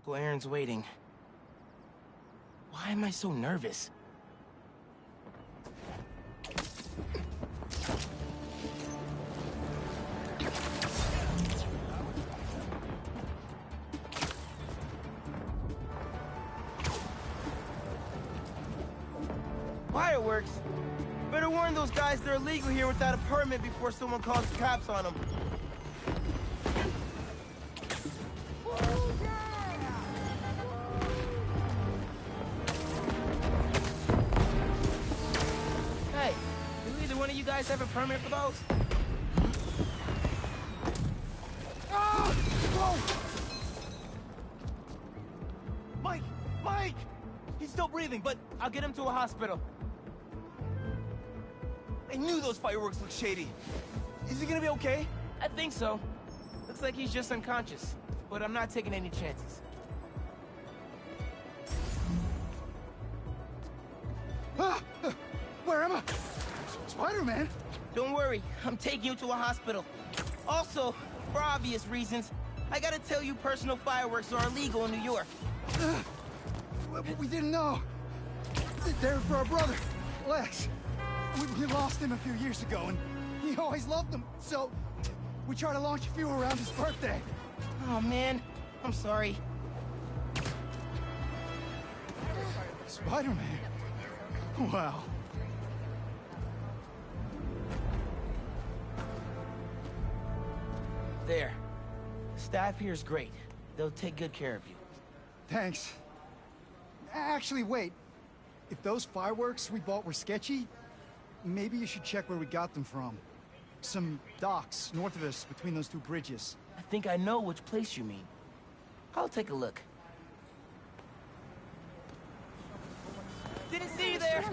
Uncle Aaron's waiting. Why am I so nervous? Fireworks? Better warn those guys they're illegal here without a permit before someone calls the cops on them. Hey, do either one of you guys have a permit for those? Ah! Whoa! Mike! Mike! He's still breathing, but I'll get him to a hospital. I knew those fireworks looked shady. Is he gonna be okay? I think so. Looks like he's just unconscious, but I'm not taking any chances. Ah! Where am I? Spider-Man? Don't worry, I'm taking you to a hospital. Also, for obvious reasons, I gotta tell you personal fireworks are illegal in New York. We didn't know. They're for our brother, Lex. We lost him a few years ago, and he always loved them, so we try to launch a few around his birthday. Oh man, I'm sorry. Spider-Man? Wow. There. The staff here is great. They'll take good care of you. Thanks. Actually, wait. If those fireworks we bought were sketchy, maybe you should check where we got them from. Some docks north of us between those two bridges. I think I know which place you mean. I'll take a look. Didn't see you there!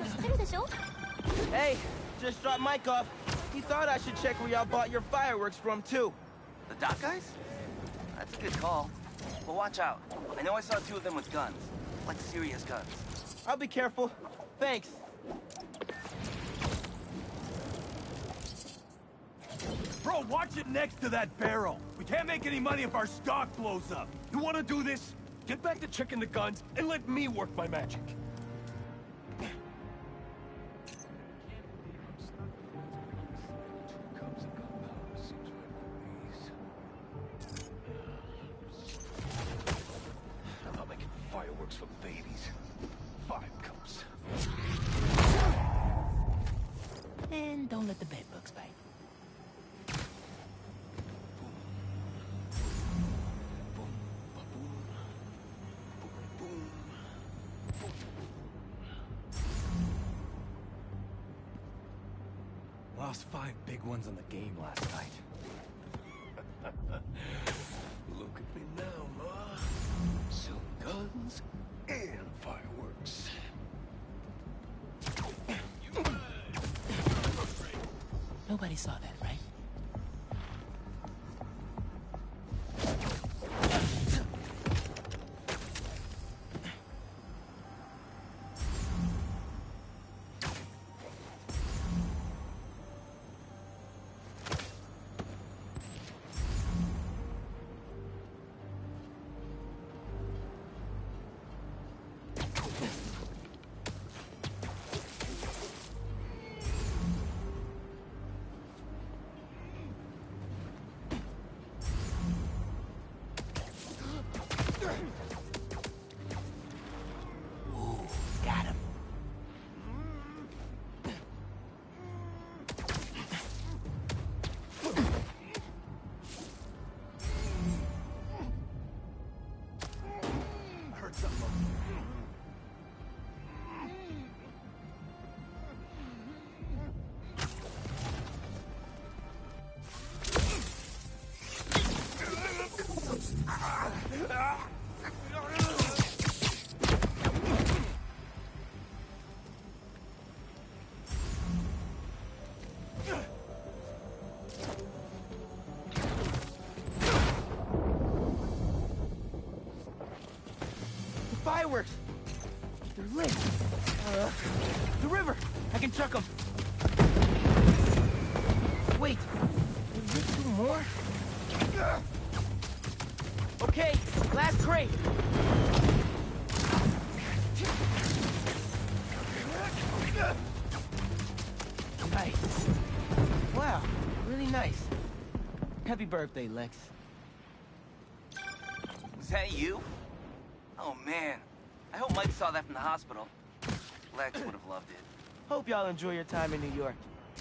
Hey, just dropped Mike off. He thought I should check where y'all bought your fireworks from, too. The dock guys? That's a good call. But watch out. I know I saw two of them with guns. Like serious guns. I'll be careful. Thanks. Bro, watch it next to that barrel. We can't make any money if our stock blows up. You wanna do this? Get back to checking the guns and let me work my magic. I'm not making fireworks for babies. 5 cups. And don't let the bedbugs bite. Lost 5 big ones on the game last night. Look at me now, Ma. Selling guns and fireworks. Nobody saw that, right? Ooh, got him. I heard something. The fireworks! They're lit! The river! I can chuck them! Wait! Is there 2 more? Okay, last crate. Nice. Wow, really nice. Happy birthday, Lex. Was that you? Oh, man. I hope Mike saw that from the hospital. Lex would have loved it. Hope y'all enjoy your time in New York.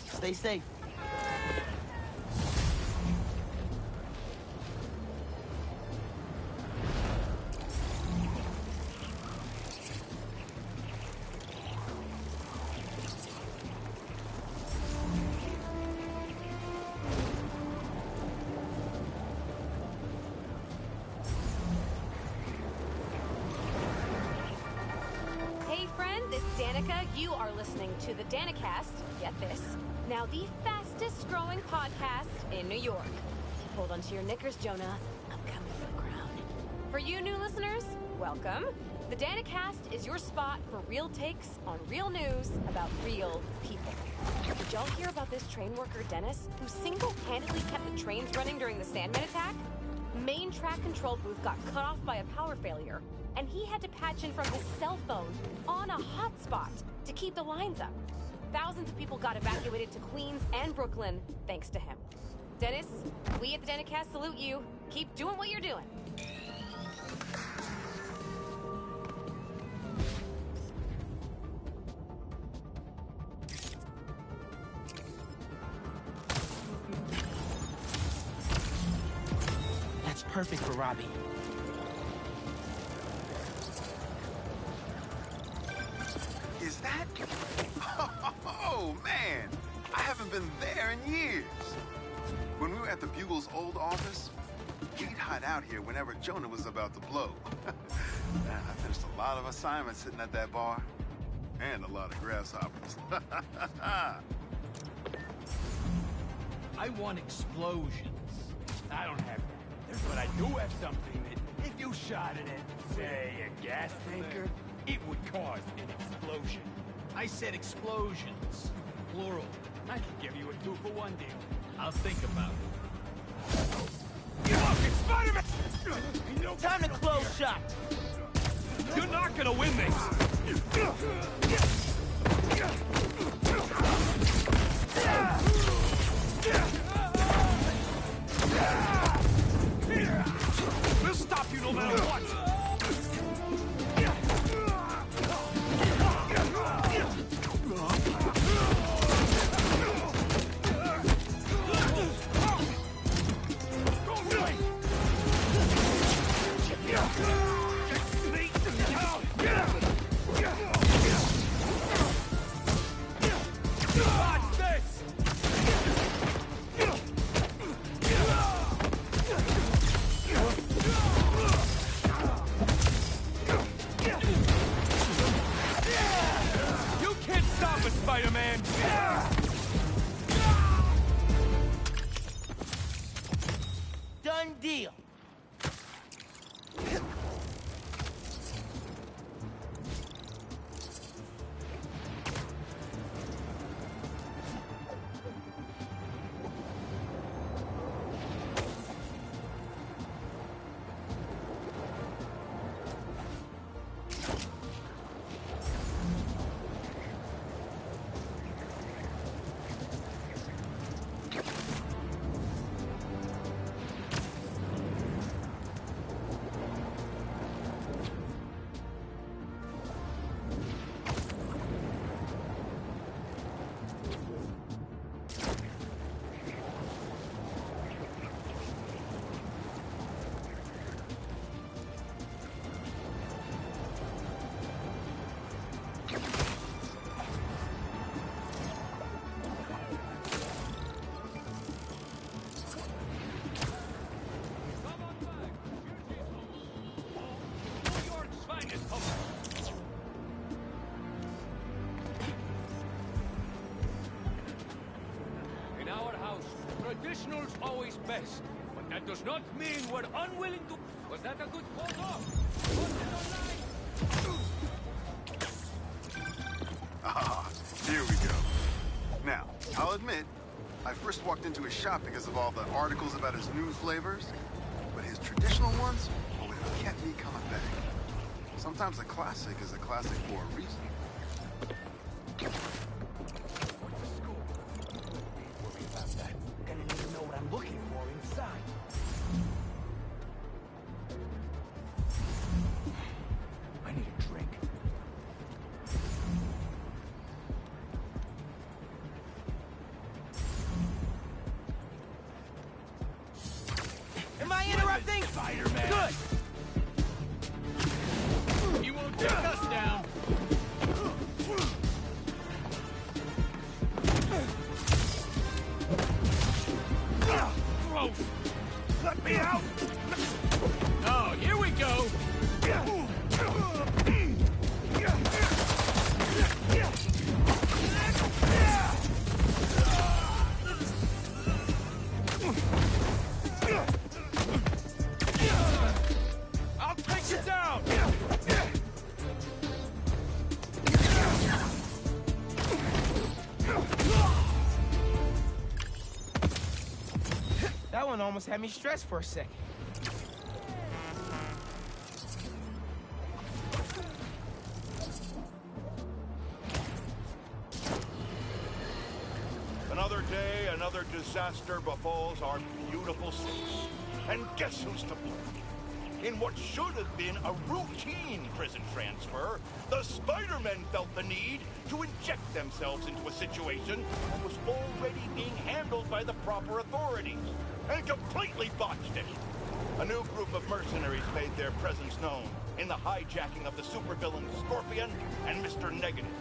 Stay safe. Hey friends, it's Danica. You are listening to the Danicast. Get this. Now the fastest growing podcast in New York. Hold on to your knickers, Jonah. I'm coming for the crown. For you new listeners, welcome. The Danicast is your spot for real takes on real news about real people. Did y'all hear about this train worker, Dennis, who single-handedly kept the trains running during the Sandman attack? Main track control booth got cut off by a power failure, and he had to patch in from his cell phone on a hotspot to keep the lines up. Thousands of people got evacuated to Queens and Brooklyn thanks to him. Dennis, we at the Danicast salute you. Keep doing what you're doing. That's perfect for Robbie. Is that? Oh, man. I haven't been there in years. When we were at the Bugle's old office, we'd hide out here whenever Jonah was about to blow. Man, I finished a lot of assignments sitting at that bar. And a lot of grasshoppers. I want explosions. I don't have that. But I do have something that, if you shot it at, say, a gas tanker, it would cause an explosion. I said explosions. Plural. I can give you a 2-for-1 deal. I'll think about it. Look, it's Spider-Man! Time to close shot. You're not gonna win this! We'll stop you no matter what! Watch this! You can't stop us, Spider-Man! Done deal. In our house, traditional's always best, but that does not mean we're unwilling to... Was that a good photo? Ah, here we go. Now, I'll admit, I first walked into his shop because of all the articles about his new flavors. But but his traditional ones are what have kept me coming back. Sometimes a classic is a classic for a reason. Worry about that. Gonna need to know what I'm looking for inside. I need a drink. Am I interrupting? Spider-Man. Good. He won't take us down. Gross. Let me out. Oh, here we go. I'll take you down. That one almost had me stressed for a second. Another day, another disaster befalls our beautiful city. And guess who's to blame? In what should have been a routine prison transfer, the Spider-Men felt the need to inject themselves into a situation that was already being handled by the proper authorities, and completely botched it. A new group of mercenaries made their presence known in the hijacking of the supervillain Scorpion and Mr. Negative.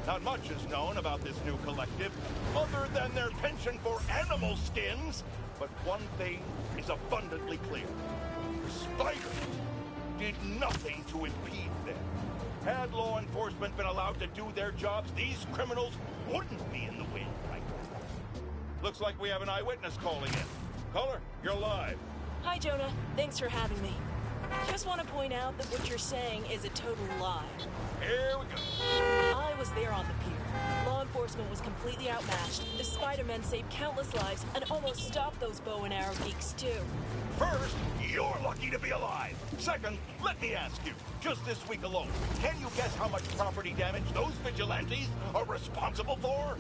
Not much is known about this new collective, other than their penchant for animal skins, but one thing is abundantly clear. Spiders did nothing to impede them. Had law enforcement been allowed to do their jobs, these criminals wouldn't be in the wind right now. Looks like we have an eyewitness calling in. Caller, you're live. Hi, Jonah. Thanks for having me. Just want to point out that what you're saying is a total lie. Here we go. I was there on the pier. Law enforcement was completely outmatched. The Spider-Men saved countless lives and almost stopped those bow and arrow geeks, too. First, you're lucky to be alive. Second, let me ask you, just this week alone, can you guess how much property damage those vigilantes are responsible for?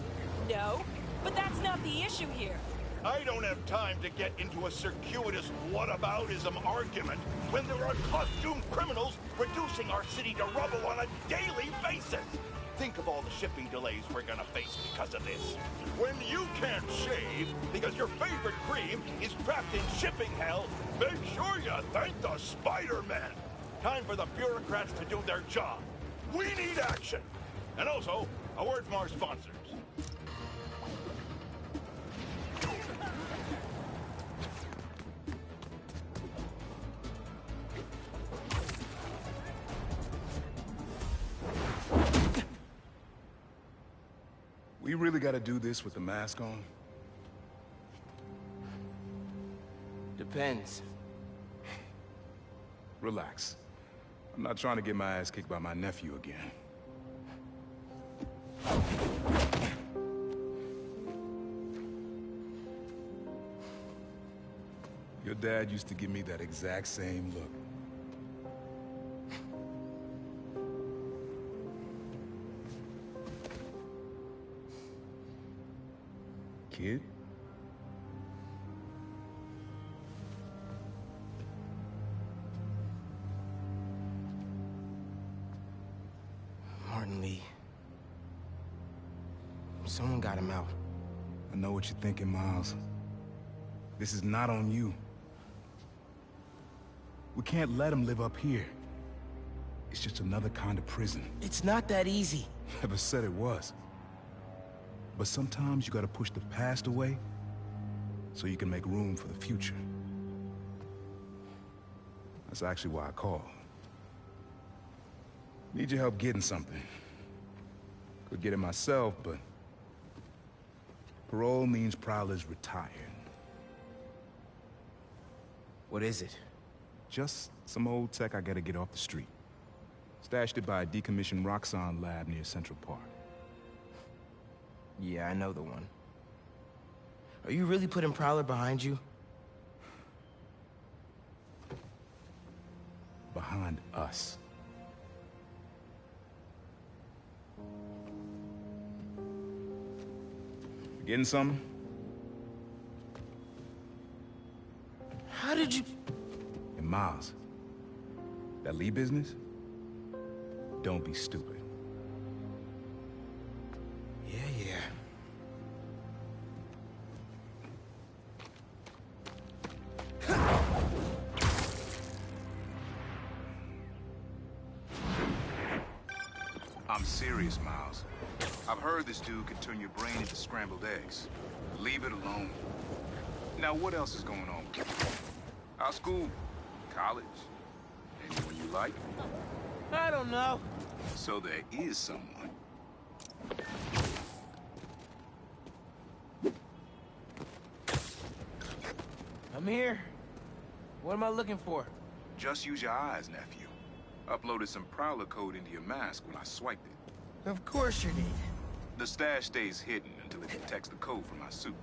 No, but that's not the issue here. I don't have time to get into a circuitous whataboutism argument when there are costumed criminals reducing our city to rubble on a daily basis. Think of all the shipping delays we're gonna face because of this. When you can't shave because your favorite cream is trapped in shipping hell, make sure you thank the Spider-Man. Time for the bureaucrats to do their job. We need action. And also, a word from our sponsors. We really gotta do this with the mask on? Depends. Relax. I'm not trying to get my ass kicked by my nephew again. Your dad used to give me that exact same look. Kid? Martin Lee. Someone got him out. I know what you're thinking, Miles. This is not on you. We can't let him live up here. It's just another kind of prison. It's not that easy. Never said it was. But sometimes you gotta push the past away so you can make room for the future. That's actually why I called. Need your help getting something. Could get it myself, but parole means Prowler's retired. What is it? Just some old tech I gotta get off the street. Stashed it by a decommissioned Roxxon lab near Central Park. Yeah, I know the one. Are you really putting Prowler behind you? behind us. You getting something? How did you... And Miles, that Lee business? Don't be stupid. Yeah. I'm serious, Miles. I've heard this dude can turn your brain into scrambled eggs. Leave it alone. Now, what else is going on? Our school? College? Anyone you like? I don't know. So there is someone. I'm here. What am I looking for? Just use your eyes, nephew. Uploaded some Prowler code into your mask when I swiped it. Of course you did. The stash stays hidden until it detects the code from my suit.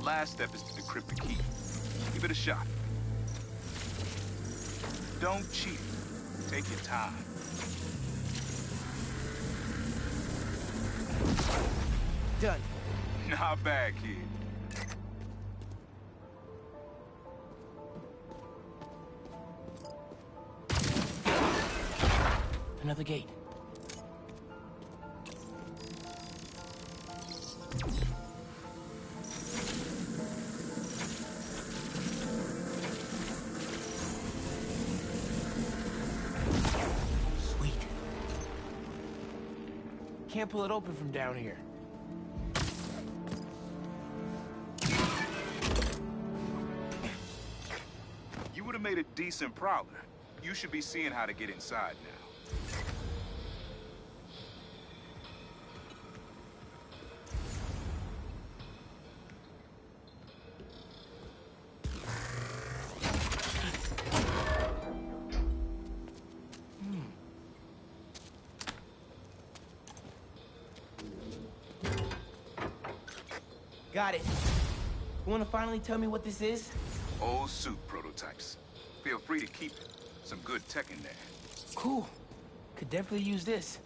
Last step is to decrypt the key. Give it a shot. Don't cheat. Take your time. Done. Not bad, kid. Another gate. Sweet. Can't pull it open from down here. You would have made a decent Prowler. You should be seeing how to get inside now. Got it. You wanna finally tell me what this is? Old suit prototypes. Feel free to keep it. Some good tech in there. Cool. Could definitely use this.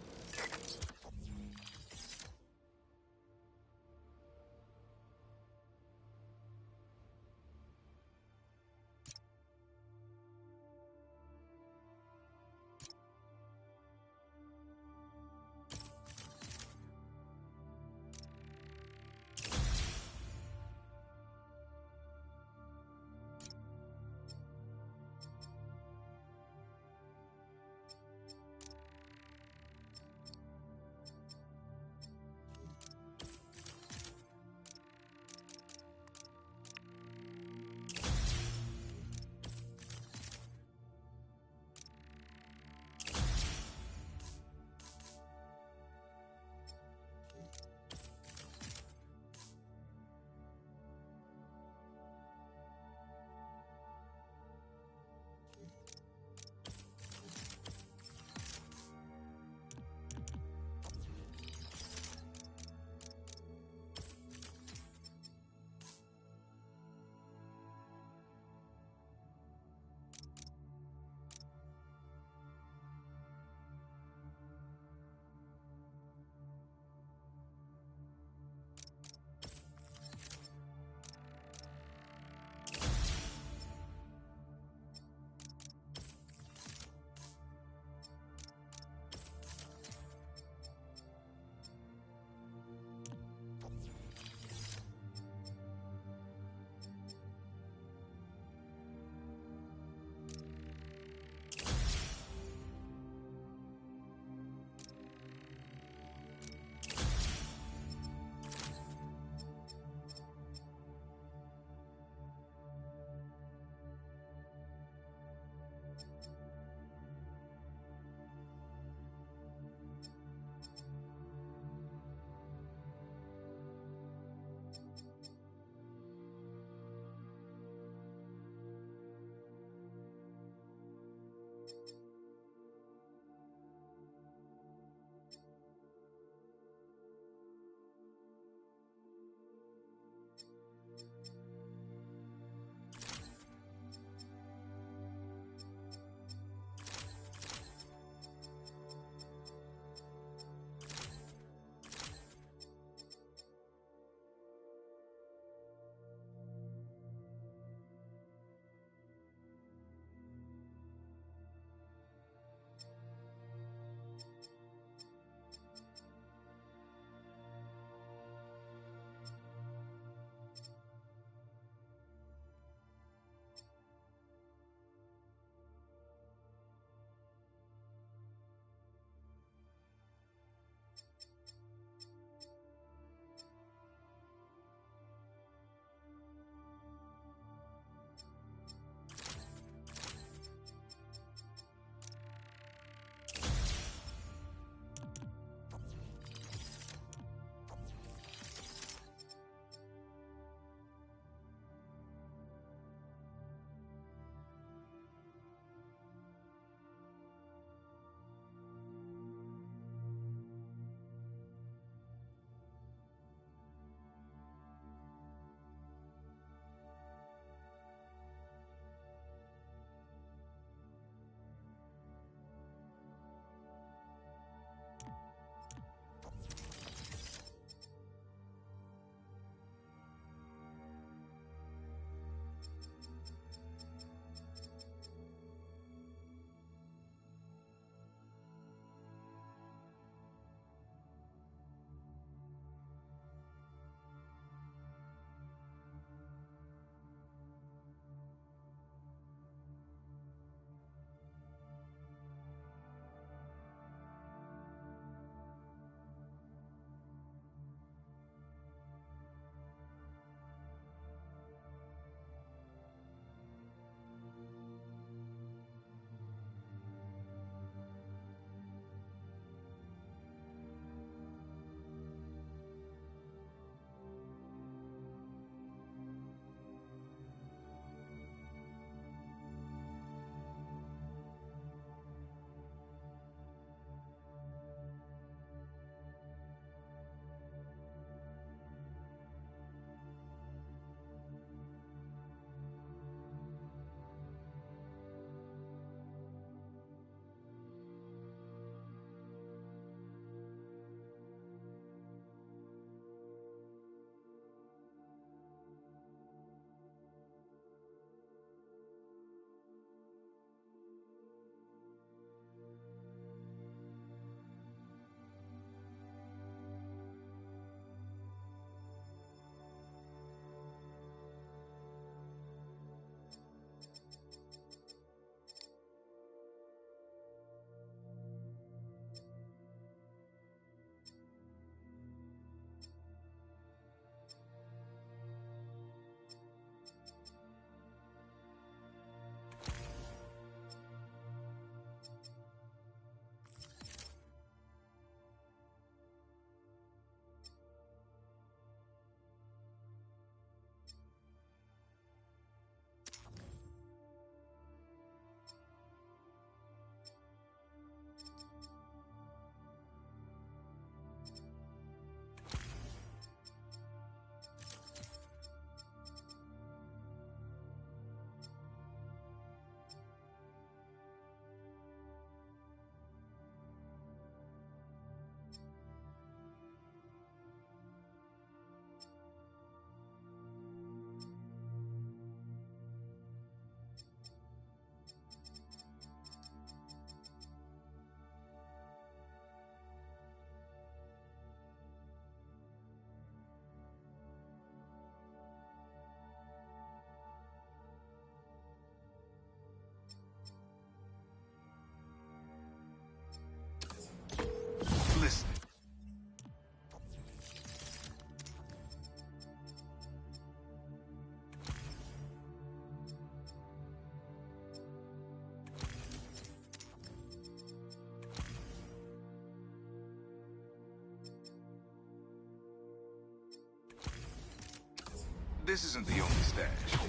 this isn't the only stash.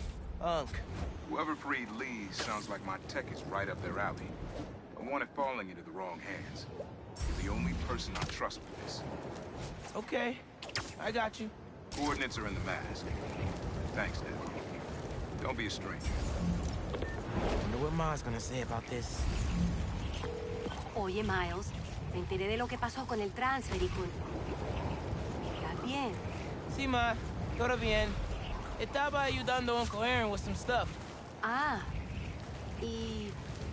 Unk. Whoever freed Lee sounds like my tech is right up their alley. I want it falling into the wrong hands. You're the only person I trust with this. Okay, I got you. Coordinates are in the mask. Thanks, Dad. Don't be a stranger. Wonder what Ma's gonna say about this. Oye, Miles, me enteré de lo que pasó con el transfer y con... ¿Estás bien? Sí, Ma. Todo bien. Estaba ayudando a Uncle Aaron with some stuff. Ah, ¿y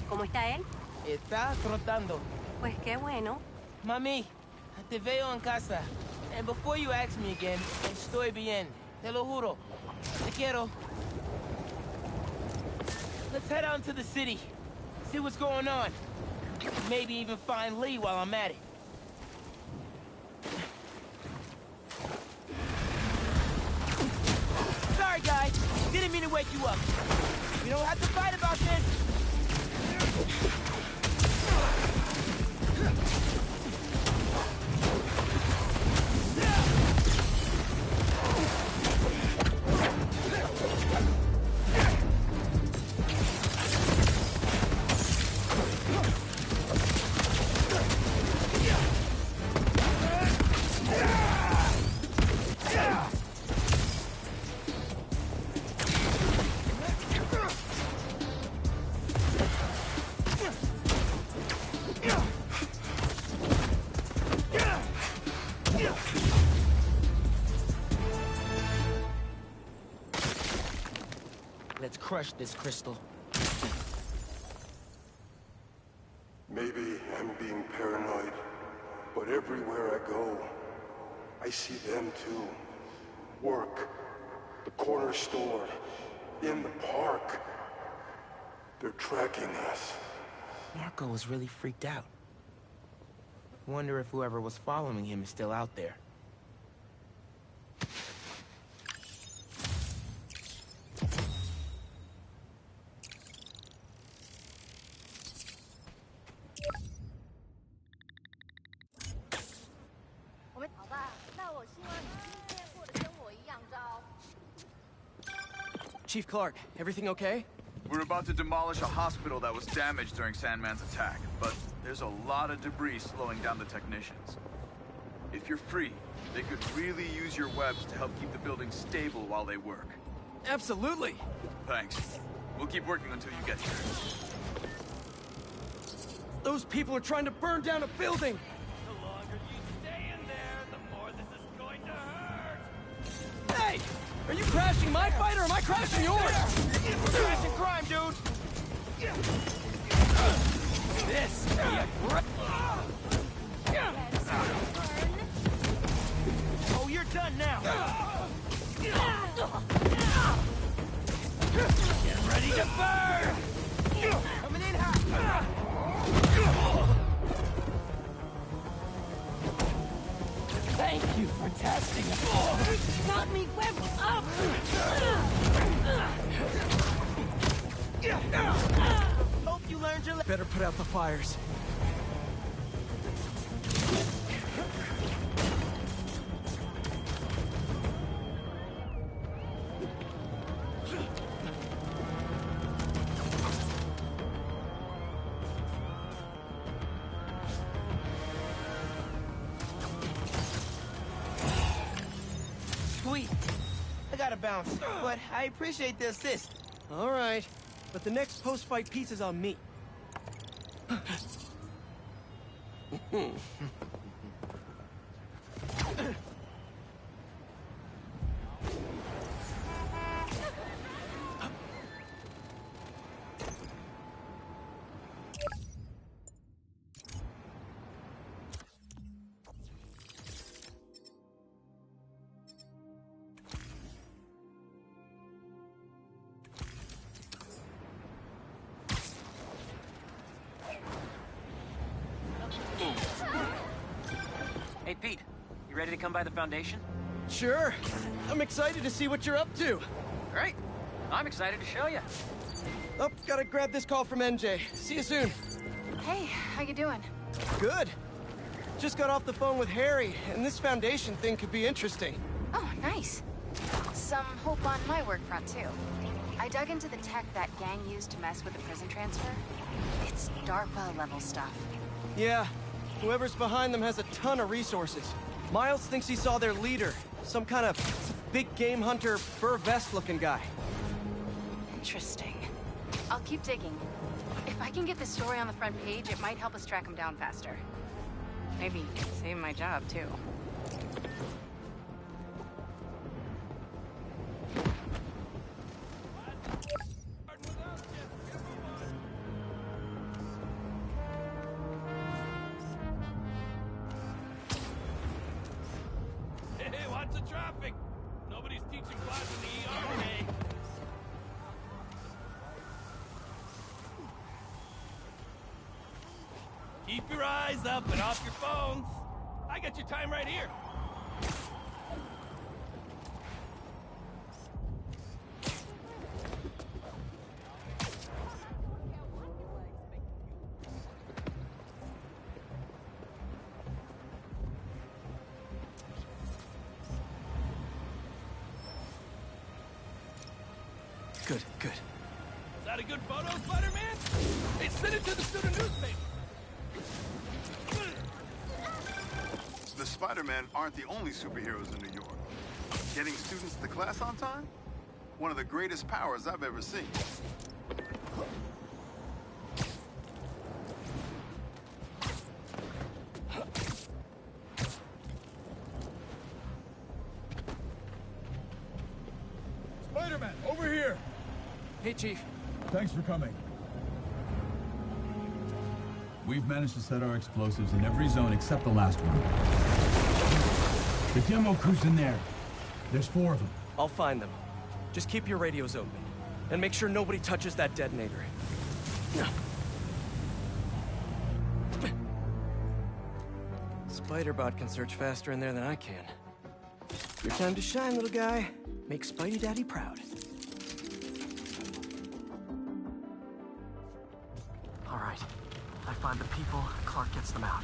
cómo está él? Está trotando. Pues qué bueno. Mami, te veo en casa. And before you ask me again, estoy bien. Te lo juro. Te quiero. Let's head out to the city. See what's going on. Maybe even find Lee while I'm at it. Sorry, guys. Didn't mean to wake you up. We don't have to fight about this. Let's crush this crystal. Maybe I'm being paranoid, but everywhere I go, I see them too. Work, the corner store, in the park. They're tracking us. Marco was really freaked out. Wonder if whoever was following him is still out there. Chief Clark, everything okay? We're about to demolish a hospital that was damaged during Sandman's attack, but there's a lot of debris slowing down the technicians. If you're free, they could really use your webs to help keep the building stable while they work. Absolutely! Thanks. We'll keep working until you get here. Those people are trying to burn down a building! The longer you stay in there, the more this is going to hurt! Hey! Are you crashing my fight or am I crashing yours? We're crashing crime, dude! This be a great... Oh, you're done now! Get ready to burn! Coming in hot! Thank you for testing us. Got me webbed up! Hope you learned your Better put out the fires. Sweet. I gotta bounce, but I appreciate the assist. All right, but the next post-fight pizza's on me. Hey, Pete. You ready to come by the Foundation? Sure. I'm excited to see what you're up to. Great. I'm excited to show you. Oh, gotta grab this call from MJ. See you soon. Hey, how you doing? Good. Just got off the phone with Harry, and this Foundation thing could be interesting. Oh, nice. some hope on my work front, too. I dug into the tech that gang used to mess with the prison transfer. It's DARPA-level stuff. Yeah, whoever's behind them has a ton of resources. Miles thinks he saw their leader, some kind of big game hunter, fur vest-looking guy. Interesting. I'll keep digging. If I can get this story on the front page, it might help us track him down faster. Maybe save my job, too. Hey, watch the traffic! Nobody's teaching class in the ER today. Keep your eyes up and off your phones. I got your time right here. Good, good. Is that a good photo, Spider-Man? Hey, send it to the student newspaper. The Spider-Man aren't the only superheroes in New York. Getting students to class on time? One of the greatest powers I've ever seen. Spider-Man, over here! Hey, Chief. Thanks for coming. We've managed to set our explosives in every zone except the last one. The demo crew's in there. There's 4 of them. I'll find them. Just keep your radios open. And make sure nobody touches that detonator. Spider-Bot can search faster in there than I can. Your time to shine, little guy. Make Spidey Daddy proud. All right. I find the people, Clark gets them out.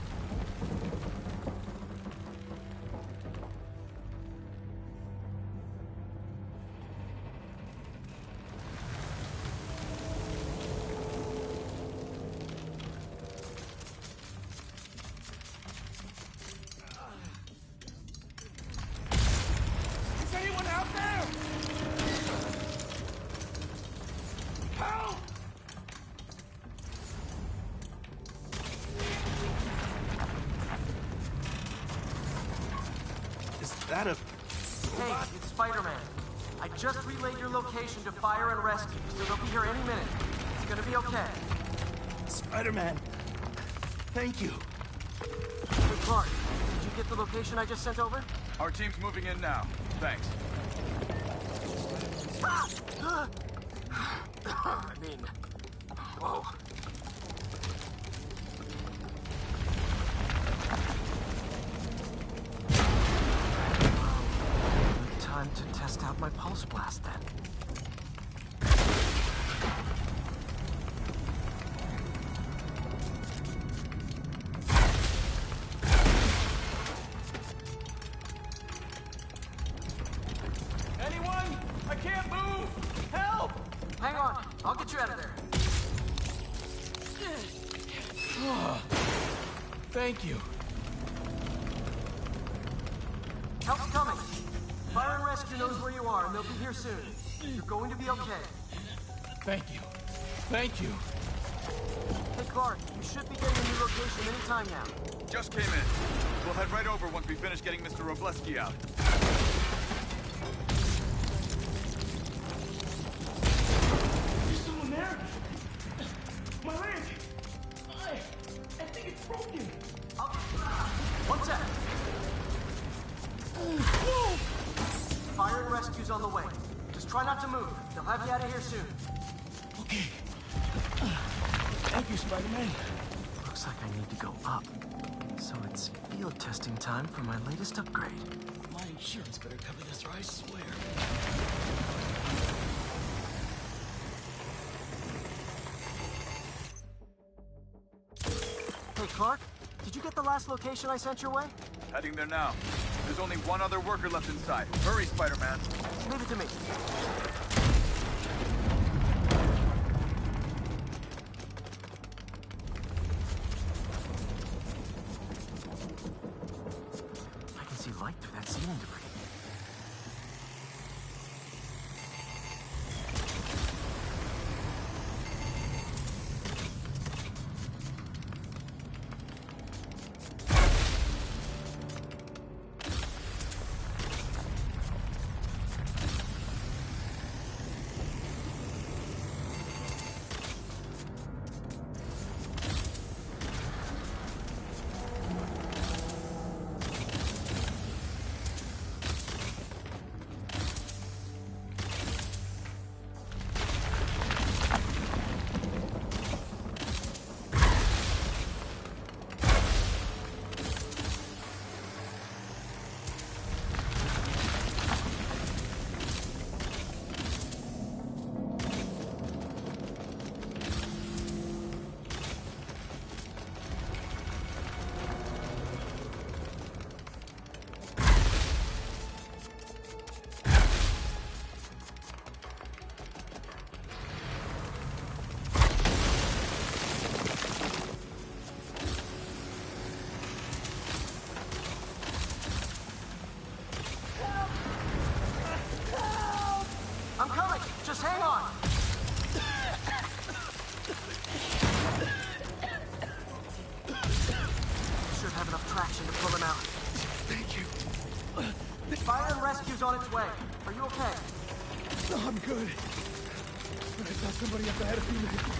Is anyone out there? Help! Is that a... Hey, it's Spider-Man. I just relayed your location to fire and rescue, so they'll be here any minute. It's gonna be okay. Spider-Man. Thank you. Hey, Clark, did you get the location I just sent over? Our team's moving in now. Thanks. I mean... Whoa. Time to test out my pulse blast, then. Anyone? I can't move! Help! Hang on, I'll get you out of there. Thank you. Help's coming. Fire and rescue knows where you are, and they'll be here soon. You're going to be okay. Thank you. Thank you. Hey, Clark, you should be getting a new location any time now. Just came in. We'll head right over once we finish getting Mr. Robleski out. There's someone there? My leg! I think it's broken. One sec. Fire and rescue's on the way. Just try not to move. They'll have you out of here soon. Okay. Thank you, Spider-Man. Looks like I need to go up. So it's field testing time for my latest upgrade. My insurance better cover this, or I swear. Hey, Clark, did you get the last location I sent your way? Heading there now. There's only one other worker left inside. Hurry, Spider-Man. Leave it to me. I can see light through that ceiling debris. On its way. Are you okay? No, I'm good. But I saw somebody up ahead a few minutes ago.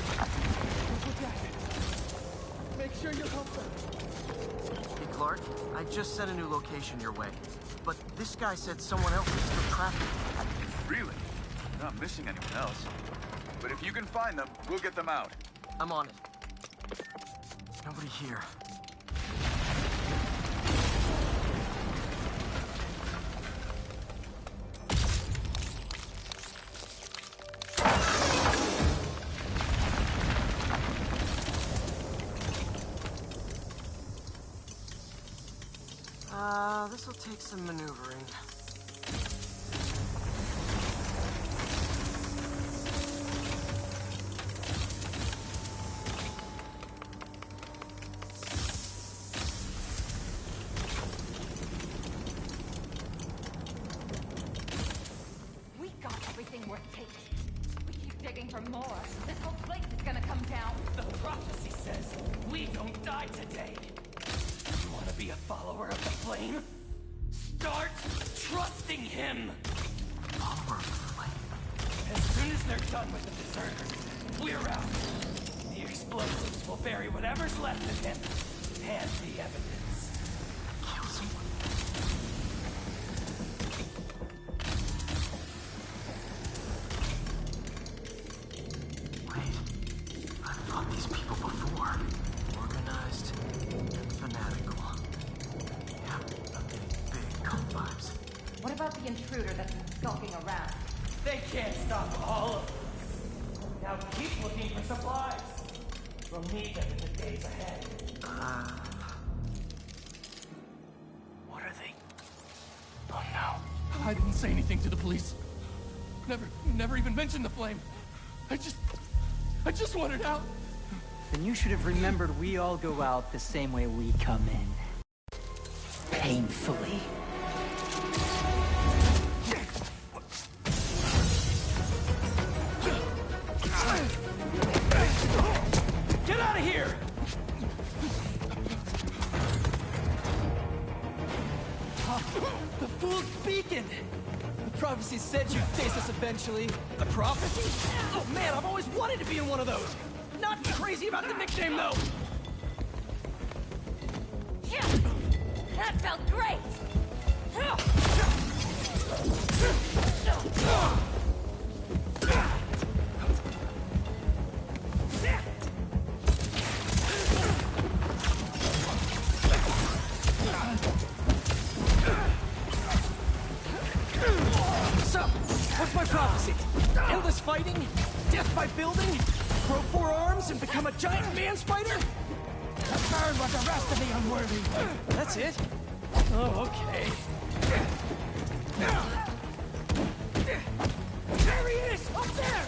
Look at it. Make sure you help them. Hey, Clark, I just sent a new location your way. But this guy said someone else is still traffic. Really? You're not missing anyone else. But if you can find them, we'll get them out. I'm on it. Nobody here. This'll take some maneuvering. We got everything worth taking. We keep digging for more. This whole place is gonna come down. The prophecy says we don't die today. You want to be a follower of the flame? Start trusting him! Follower of the flame? As soon as they're done with the deserters, we're out. The explosives will bury whatever's left of him and the evidence. Kill someone. Wait. I've fought these people before. Organized and fanatical. Yeah, I'm getting big cult vibes. What about the intruder that's been skulking around? They can't stop all of us. Now keep looking for supplies. We'll need them in the days ahead. What are they? Oh no. I didn't say anything to the police. Never even mentioned the flame. I just wanted out. Then you should have remembered we all go out the same way we come in. Painfully. Get out of here! The fool's beacon! The prophecy said you'd face us eventually. The prophecy? Oh man, I've always wanted to be in one of those! Not crazy about the nickname, though! Yeah! That felt great! So, what's my prophecy? Endless fighting? Death by building? Grow 4 arms and become a giant man spider? A burn with the rest of the unworthy. That's it? Oh, okay. There he is! Up there!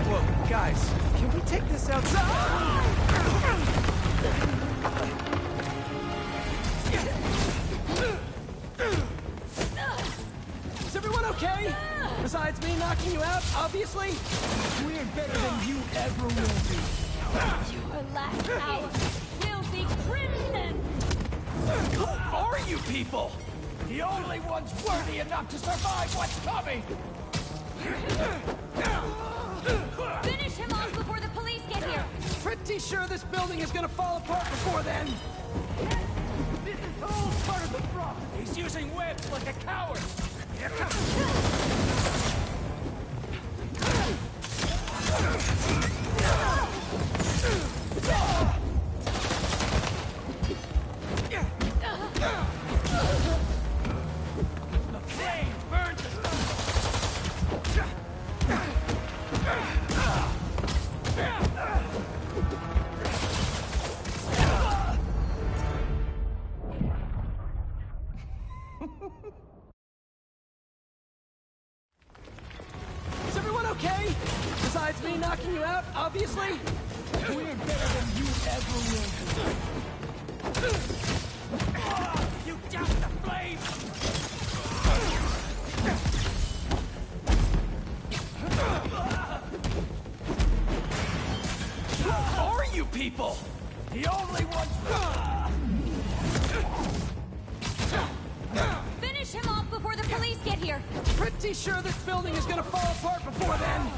Whoa, guys, can we take this outside? Is everyone okay? Besides me knocking you out, obviously? We're better than you ever will be. Your last hour will be crimson! Who are you people? The only ones worthy enough to survive what's coming! Finish him off before the police get here! Pretty sure this building is gonna fall apart before then. This is all part of the problem! He's using webs like a coward! Here comes... The flame burns Is everyone okay? Besides me knocking you out, obviously? We're better than you ever will be. You doused the flame! Who are you people? The only ones... Finish him off before the police get here! Pretty sure this building is gonna fall apart before then.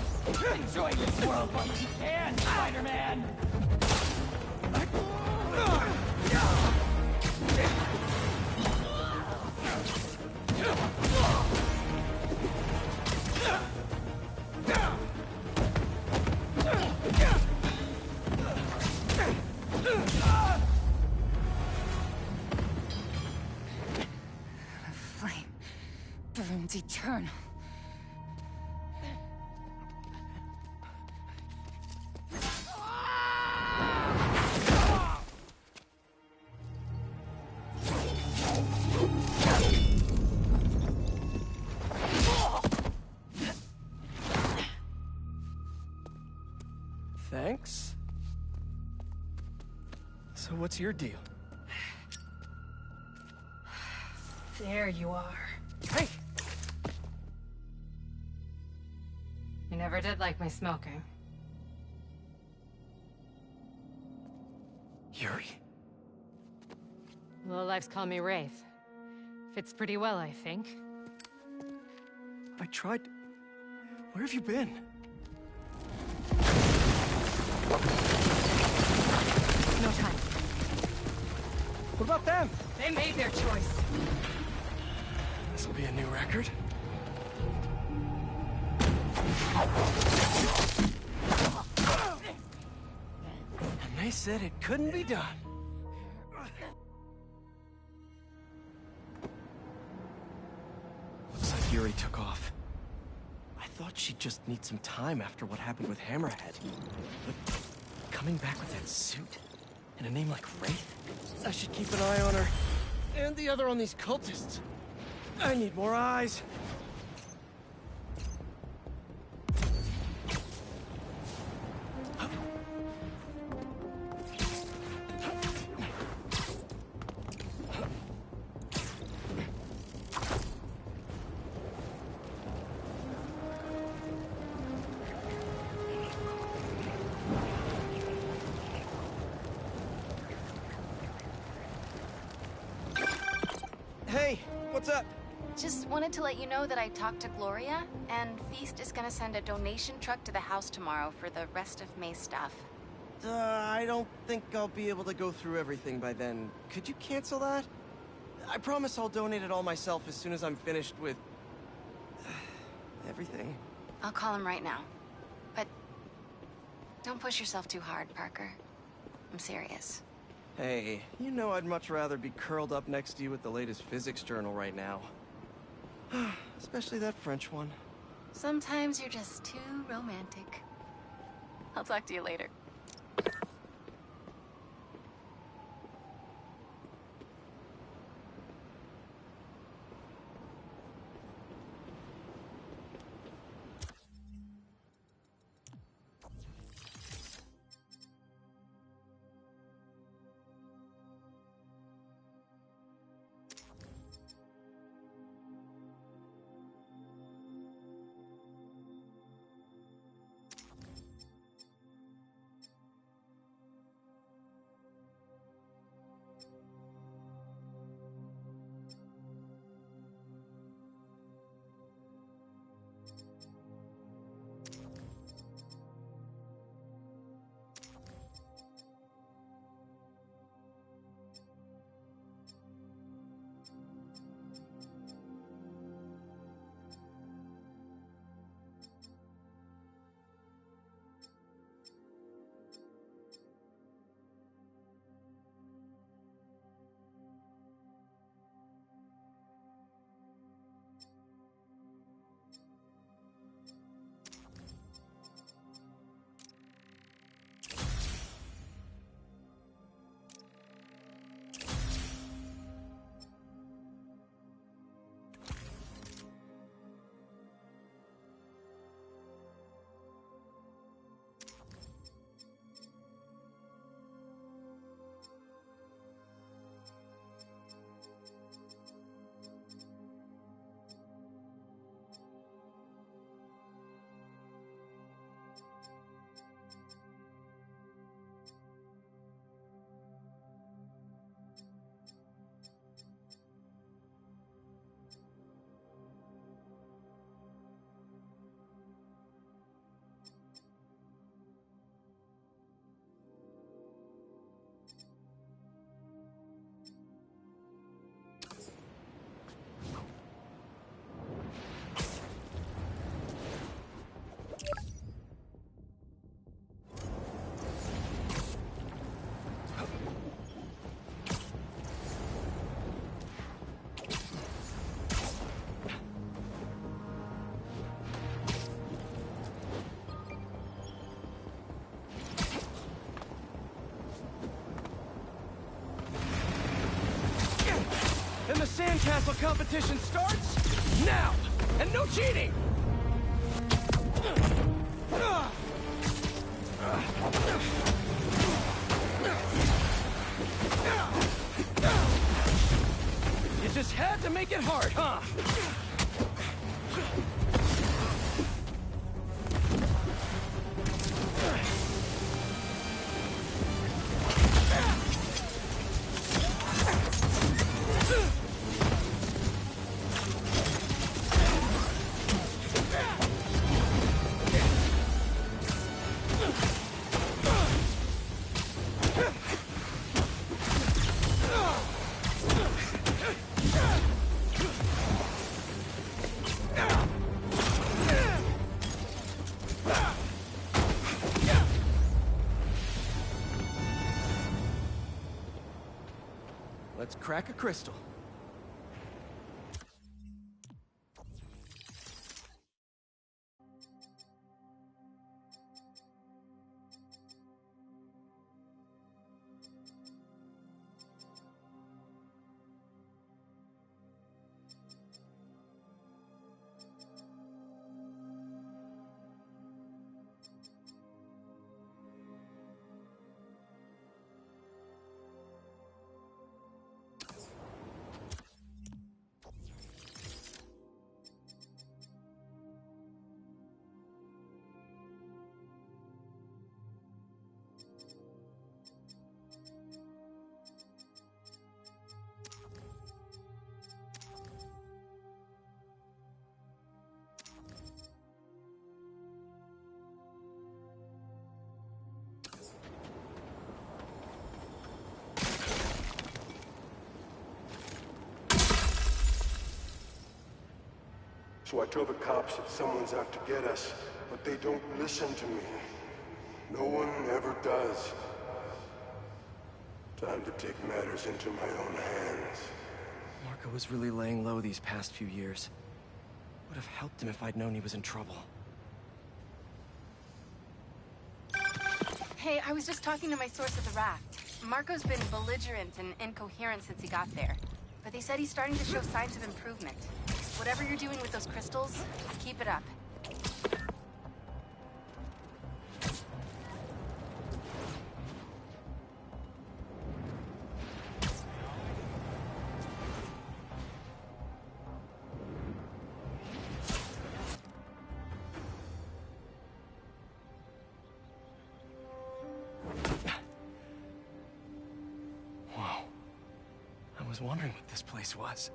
Enjoy this world while you can, Spider-Man! Flame burns eternal. Thanks. So what's your deal? There you are. Hey! You never did like my smoking. Yuri? Lowlifes call me Wraith. Fits pretty well, I think. I tried... Where have you been? No time. What about them? They made their choice. This'll be a new record. And they said it couldn't be done. Looks like Yuri took off. I thought she'd just need some time after what happened with Hammerhead. But coming back with that suit and a name like Wraith? I should keep an eye on her. And the other on these cultists. I need more eyes. Hey, what's up? Just wanted to let you know that I talked to Gloria, and Feast is gonna send a donation truck to the house tomorrow for the rest of May's stuff. I don't think I'll be able to go through everything by then. Could you cancel that? I promise I'll donate it all myself as soon as I'm finished with... everything. I'll call him right now. But don't push yourself too hard, Parker. I'm serious. Hey, you know I'd much rather be curled up next to you with the latest physics journal right now. Especially that French one. Sometimes you're just too romantic. I'll talk to you later. sandcastle competition starts now! And no cheating! You just had to make it hard, huh? Let's crack a crystal. So I tell the cops that someone's out to get us, but they don't listen to me. No one ever does. Time to take matters into my own hands. Marco was really laying low these past few years. Would have helped him if I'd known he was in trouble. Hey, I was just talking to my source at the raft. Marco's been belligerent and incoherent since he got there. But they said he's starting to show signs of improvement. Whatever you're doing with those crystals, keep it up. Wow. I was wondering what this place was.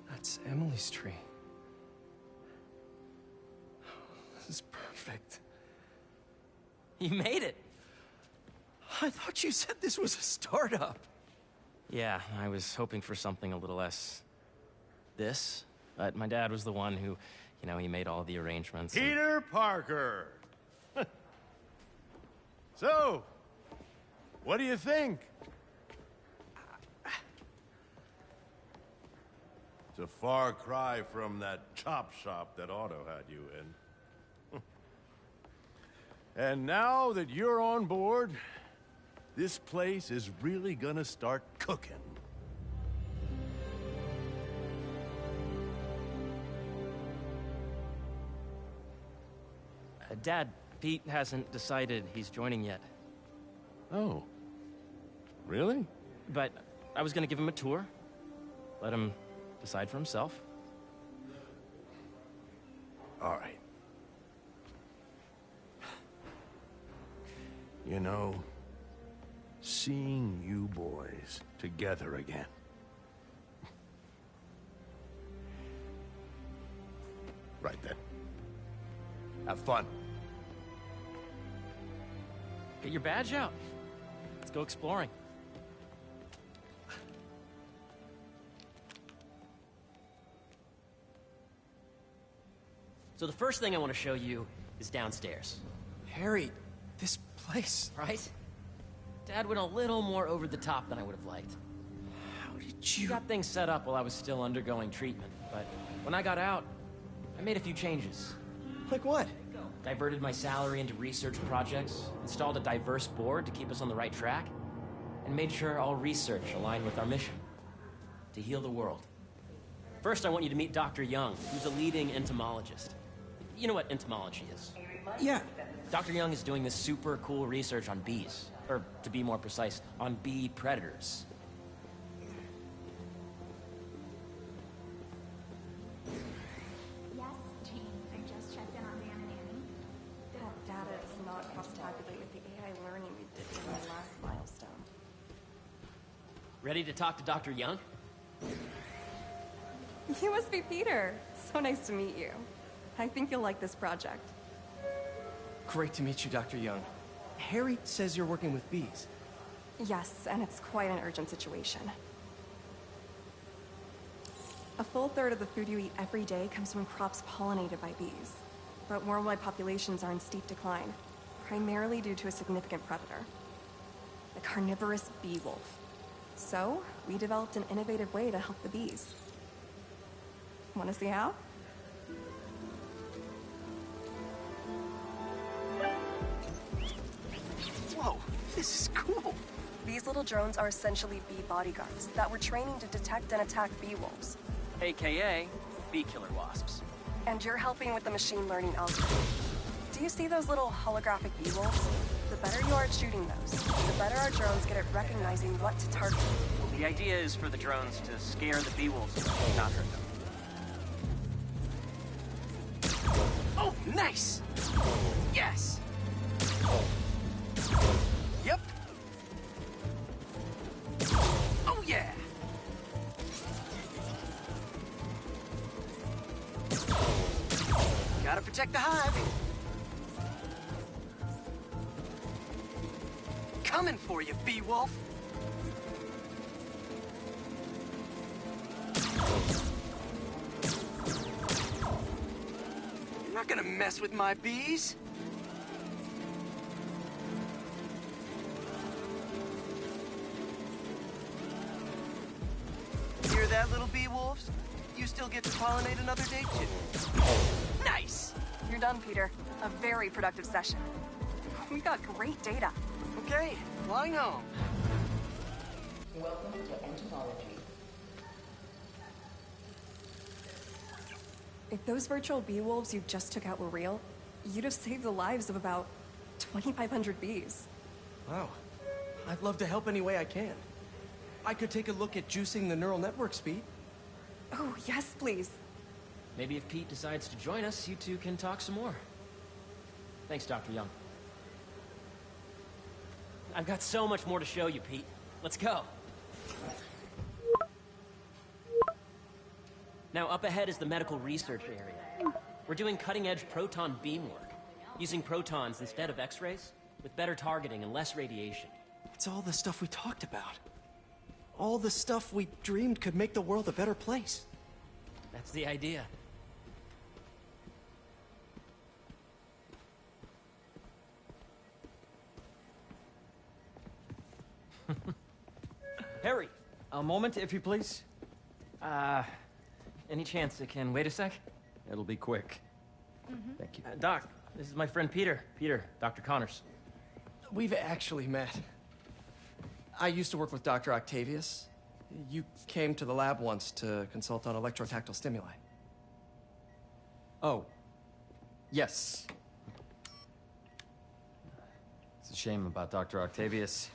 That's Emily's tree. This is perfect. You made it. I thought you said this was a startup. Yeah, I was hoping for something a little less... this. But my dad was the one who, you know, he made all the arrangements. Peter Parker! So, what do you think? It's a far cry from that chop shop that Otto had you in. And now that you're on board, this place is really gonna start cooking. Dad, Pete hasn't decided he's joining yet. Oh. Really? But I was gonna give him a tour. Let him decide for himself. All right. You know, seeing you boys together again. Right then. Have fun. Get your badge out. Let's go exploring. So the first thing I want to show you is downstairs. Harry, this place... Right? Dad went a little more over the top than I would have liked. How did you... He got things set up while I was still undergoing treatment, but when I got out, I made a few changes. Like what? Diverted my salary into research projects, installed a diverse board to keep us on the right track, and made sure all research aligned with our mission, to heal the world. First, I want you to meet Dr. Young, who's a leading entomologist. You know what entomology is? Yeah. Dr. Young is doing this super cool research on bees, or to be more precise, on bee predators. Yes, Jean. I just checked in on Dan and Annie. That data does not cross-tabulate with the AI learning we did in the last milestone. Ready to talk to Dr. Young? You must be Peter. So nice to meet you. I think you'll like this project. Great to meet you, Dr. Young. Harry says you're working with bees. Yes, and it's quite an urgent situation. A full third of the food you eat every day comes from crops pollinated by bees. But worldwide populations are in steep decline, primarily due to a significant predator, the carnivorous bee wolf. So, we developed an innovative way to help the bees. Want to see how? Whoa, this is cool. These little drones are essentially bee bodyguards that we're training to detect and attack bee wolves. AKA bee killer wasps. And you're helping with the machine learning algorithm. Do you see those little holographic bee wolves? The better you are at shooting those, the better our drones get at recognizing what to target. The idea is for the drones to scare the bee wolves, not hurt them. Oh, nice! Yes! Yep. Oh, yeah! Gotta protect the hive. Coming for you, bee wolf. You're not gonna mess with my bees. Hear that, little bee wolves? You still get to pollinate another day, too. Nice! You're done, Peter. A very productive session. We got great data. Okay, flying home. Welcome to entomology. If those virtual bee wolves you just took out were real, you'd have saved the lives of about 2,500 bees. Wow. I'd love to help any way I can. I could take a look at juicing the neural network speed. Oh, yes, please. Maybe if Pete decides to join us, you two can talk some more. Thanks, Dr. Young. I've got so much more to show you, Pete. Let's go. Now, up ahead is the medical research area. We're doing cutting-edge proton beam work, using protons instead of X-rays, with better targeting and less radiation. It's all the stuff we talked about. All the stuff we dreamed could make the world a better place. That's the idea. Harry, a moment, if you please. Any chance it can wait a sec? It'll be quick. Thank you. Doc, this is my friend Peter. Peter, Dr. Connors. We've actually met. I used to work with Dr. Octavius. You came to the lab once to consult on electrotactile stimuli. Oh. Yes. It's a shame about Dr. Octavius.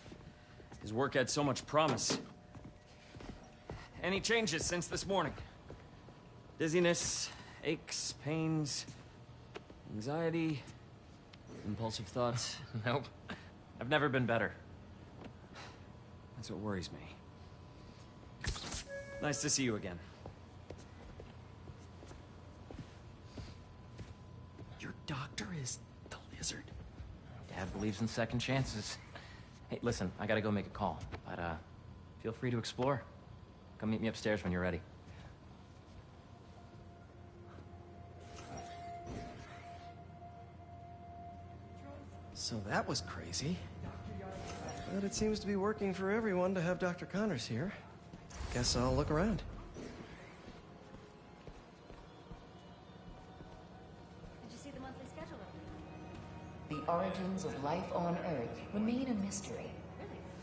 His work had so much promise. Any changes since this morning? Dizziness, aches, pains, anxiety, impulsive thoughts? Nope. I've never been better. That's what worries me. Nice to see you again. Your doctor is the lizard. Dad believes in second chances. Hey, listen, I gotta go make a call, but feel free to explore. Come meet me upstairs when you're ready. So that was crazy. But it seems to be working for everyone to have Dr. Connors here. Guess I'll look around. Did you see the monthly schedule? The origins of life on Earth remain a mystery.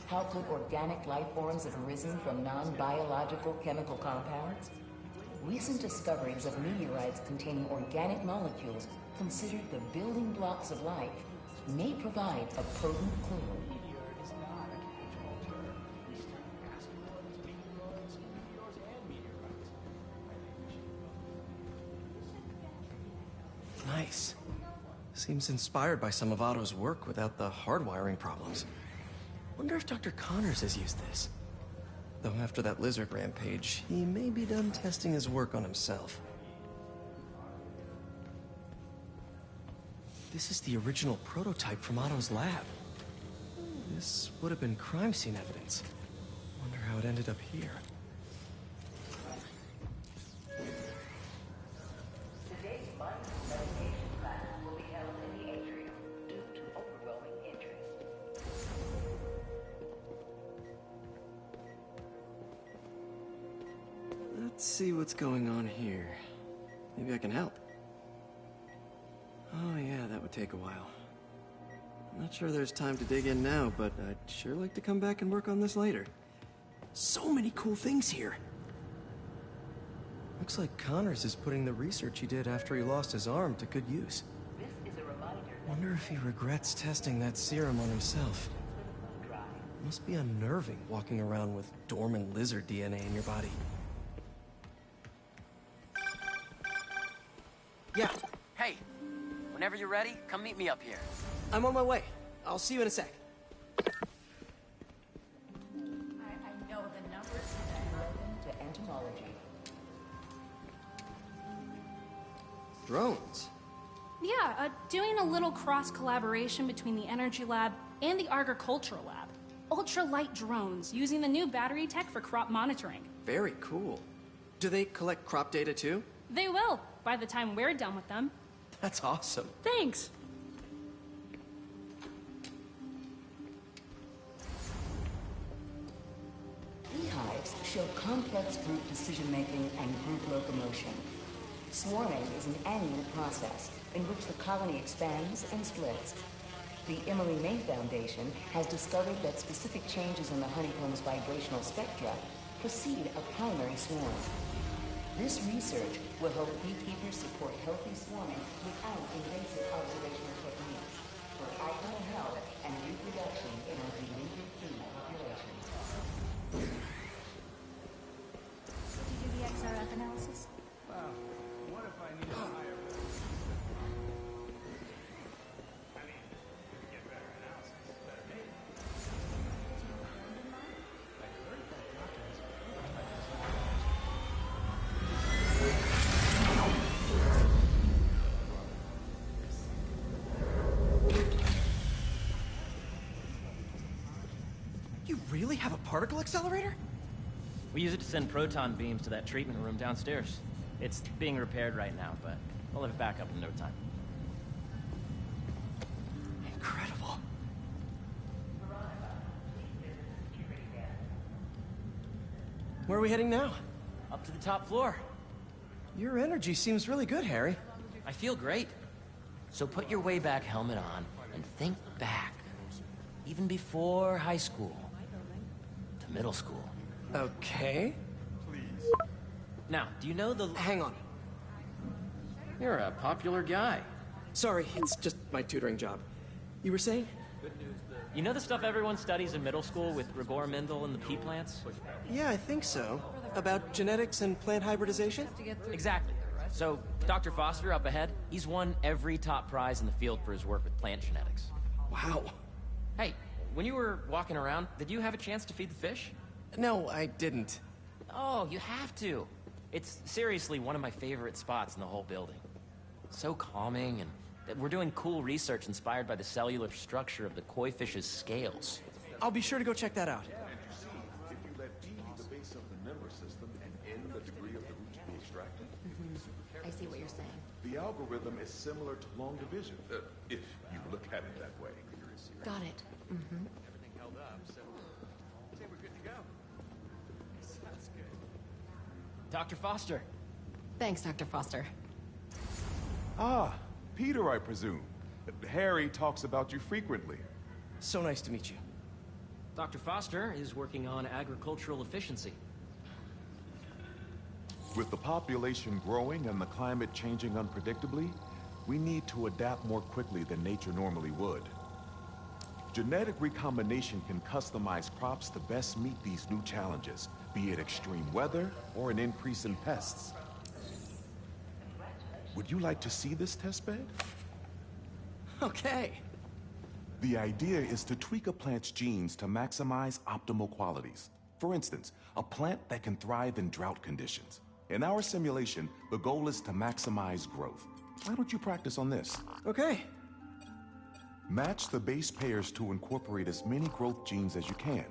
How could organic life forms have arisen from non-biological chemical compounds? Recent discoveries of meteorites containing organic molecules considered the building blocks of life may provide a potent clue. Nice. Seems inspired by some of Otto's work without the hardwiring problems. Wonder if Dr. Connors has used this. Though after that lizard rampage, he may be done testing his work on himself. This is the original prototype from Otto's lab. This would have been crime scene evidence. Wonder how it ended up here. Today's mindful meditation class will be held in the atrium due to overwhelming interest. Let's see what's going on here. Maybe I can help. Oh yeah, that would take a while. I'm not sure there's time to dig in now, but I'd sure like to come back and work on this later. So many cool things here. Looks like Connors is putting the research he did after he lost his arm to good use. This is a reminder. Wonder if he regrets testing that serum on himself. Must be unnerving walking around with dormant lizard DNA in your body. Yeah. Hey, whenever you're ready, come meet me up here. I'm on my way. I'll see you in a sec. I know the numbers. Welcome to entomology. Drones? Yeah, doing a little cross-collaboration between the Energy Lab and the Agricultural Lab. Ultralight drones, using the new battery tech for crop monitoring. Very cool. Do they collect crop data too? They will, by the time we're done with them. That's awesome. Thanks. Beehives show complex group decision-making and group locomotion. Swarming is an annual process in which the colony expands and splits. The Emily May Foundation has discovered that specific changes in the honeycomb's vibrational spectra precede a primary swarm. This research will help beekeepers support healthy swarming without invasive observational techniques for optimal health and reproduction in our beleaguered bee populations. Did you do the XRF analysis? Wow. What if I need to hire... I mean, if you get better analysis, better made. I heard that doctors... You really have a particle accelerator? We use it to send proton beams to that treatment room downstairs. It's being repaired right now, but we'll have it back up in no time. Incredible. Where are we heading now? Up to the top floor. Your energy seems really good, Harry. I feel great. So put your way back helmet on and think back. Even before high school. To middle school. Okay. Please. Now, do you know the... Hang on. You're a popular guy. Sorry, it's just my tutoring job. You were saying? You know the stuff everyone studies in middle school with Gregor Mendel and the pea plants? Yeah, I think so. About genetics and plant hybridization? Exactly. So, Dr. Foster up ahead, he's won every top prize in the field for his work with plant genetics. Wow. Hey, when you were walking around, did you have a chance to feed the fish? No, I didn't. Oh, you have to. It's seriously one of my favorite spots in the whole building. So calming, and we're doing cool research inspired by the cellular structure of the koi fish's scales. I'll be sure to go check that out. If you let E the base of the nervous system and N the degree of the root to be extracted, I see what you're saying. the algorithm is similar to long division, if you look at it that way. Got it. Mm-hmm. Everything held up, so I think we're good to go. Sounds good. Dr. Foster. Thanks, Dr. Foster. Ah, Peter, I presume. Harry talks about you frequently. So nice to meet you. Dr. Foster is working on agricultural efficiency. With the population growing and the climate changing unpredictably, we need to adapt more quickly than nature normally would. Genetic recombination can customize crops to best meet these new challenges, be it extreme weather or an increase in pests. Would you like to see this testbed? Okay. The idea is to tweak a plant's genes to maximize optimal qualities. For instance, a plant that can thrive in drought conditions. In our simulation, the goal is to maximize growth. Why don't you practice on this? Okay. Match the base pairs to incorporate as many growth genes as you can.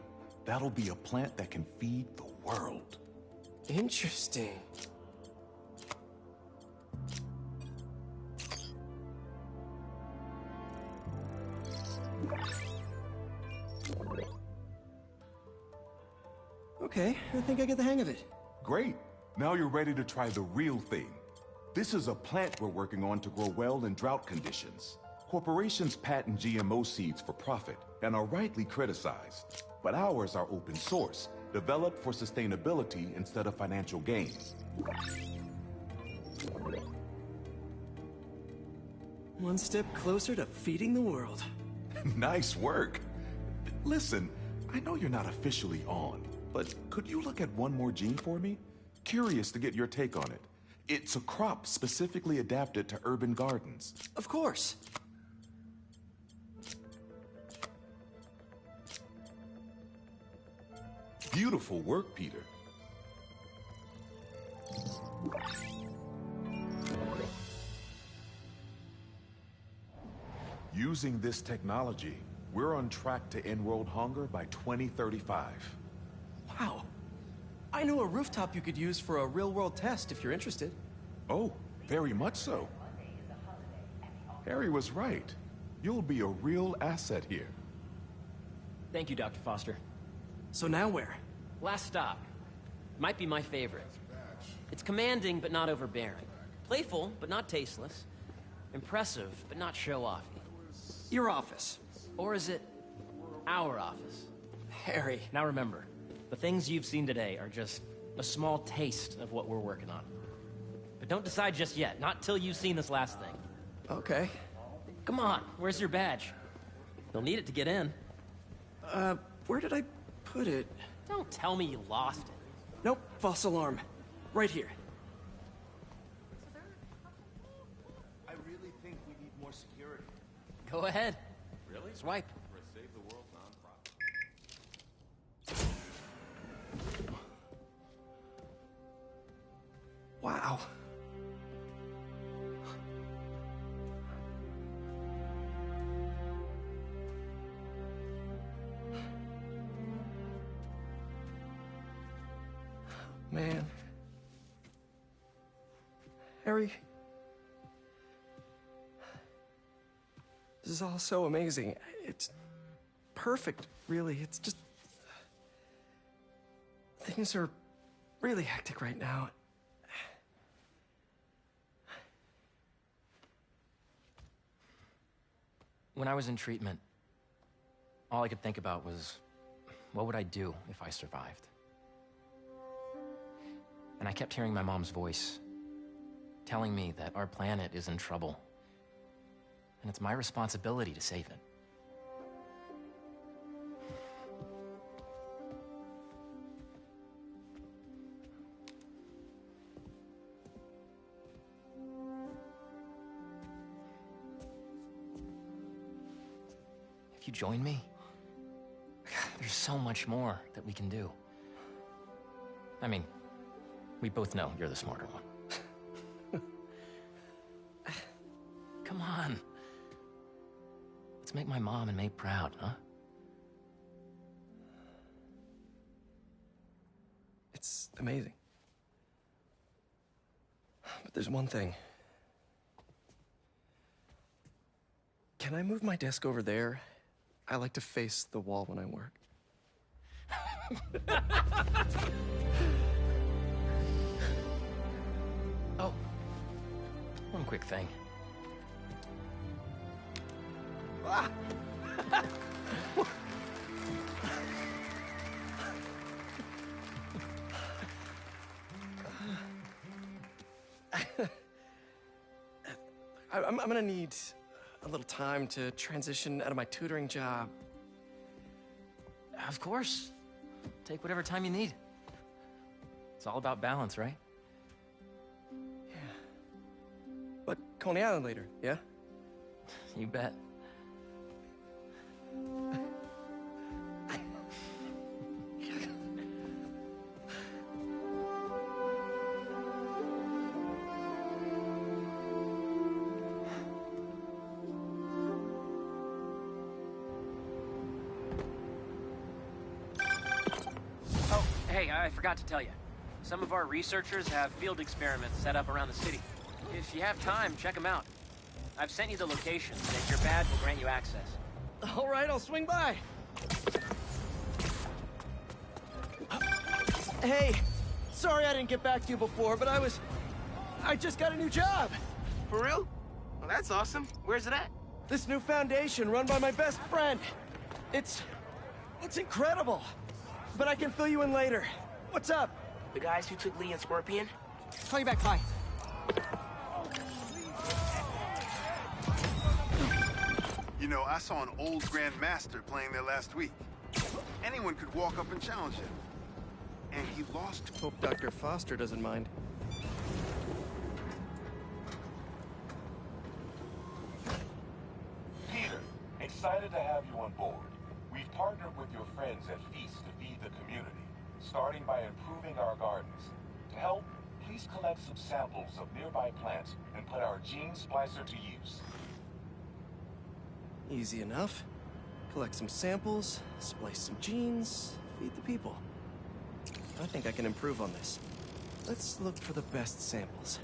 That'll be a plant that can feed the world. Interesting. Okay, I think I get the hang of it. Great. Now you're ready to try the real thing. This is a plant we're working on to grow well in drought conditions. Corporations patent GMO seeds for profit and are rightly criticized. But ours are open source, developed for sustainability instead of financial gain. One step closer to feeding the world. Nice work. Listen, I know you're not officially on, but could you look at one more gene for me? Curious to get your take on it. It's a crop specifically adapted to urban gardens. Of course. Beautiful work, Peter. Using this technology, we're on track to end world hunger by 2035. Wow. I know a rooftop you could use for a real-world test if you're interested. Oh, very much so. Harry was right. You'll be a real asset here. Thank you, Dr. Foster. So now where? Last stop. Might be my favorite. It's commanding, but not overbearing. Playful, but not tasteless. Impressive, but not show-offy. Your office. Or is it our office? Harry. Now remember, the things you've seen today are just a small taste of what we're working on. But don't decide just yet, not till you've seen this last thing. Okay. Come on, where's your badge? You'll need it to get in. Where did I put it? Don't tell me you lost it. Nope, false alarm. Right here. I really think we need more security. Go ahead. Really? Swipe. For a Save the World nonprofit. Wow. Man. Harry. This is all so amazing. It's perfect, really. It's just... Things are really hectic right now. When I was in treatment, all I could think about was, what would I do if I survived? And I kept hearing my mom's voice, telling me that our planet is in trouble, and it's my responsibility to save it. If you join me, there's so much more that we can do. I mean, we both know you're the smarter one. Come on. Let's make my mom and May proud, huh? It's amazing. But there's one thing. Can I move my desk over there? I like to face the wall when I work. Oh, one quick thing. Ah. I'm gonna need a little time to transition out of my tutoring job. Of course. Take whatever time you need. It's all about balance, right? Yeah. But Coney Island later, yeah? You bet. Hey, I forgot to tell you. Some of our researchers have field experiments set up around the city. If you have time, check them out. I've sent you the locations, and your badge will grant you access. All right, I'll swing by. Hey, sorry I didn't get back to you before, but I just got a new job. For real? Well, that's awesome. Where's it at? This new foundation run by my best friend. It's incredible. But I can fill you in later. What's up? The guys who took Lee and Scorpion? Call you back, bye. You know, I saw an old Grand Master playing there last week. Anyone could walk up and challenge him. And he lost. Hope Dr. Foster doesn't mind. Peter, excited to have you on board. We've partnered with your friends at Feast to feed the community, starting by improving our gardens. To help, please collect some samples of nearby plants and put our gene splicer to use. Easy enough. Collect some samples, splice some genes, feed the people. I think I can improve on this. Let's look for the best samples.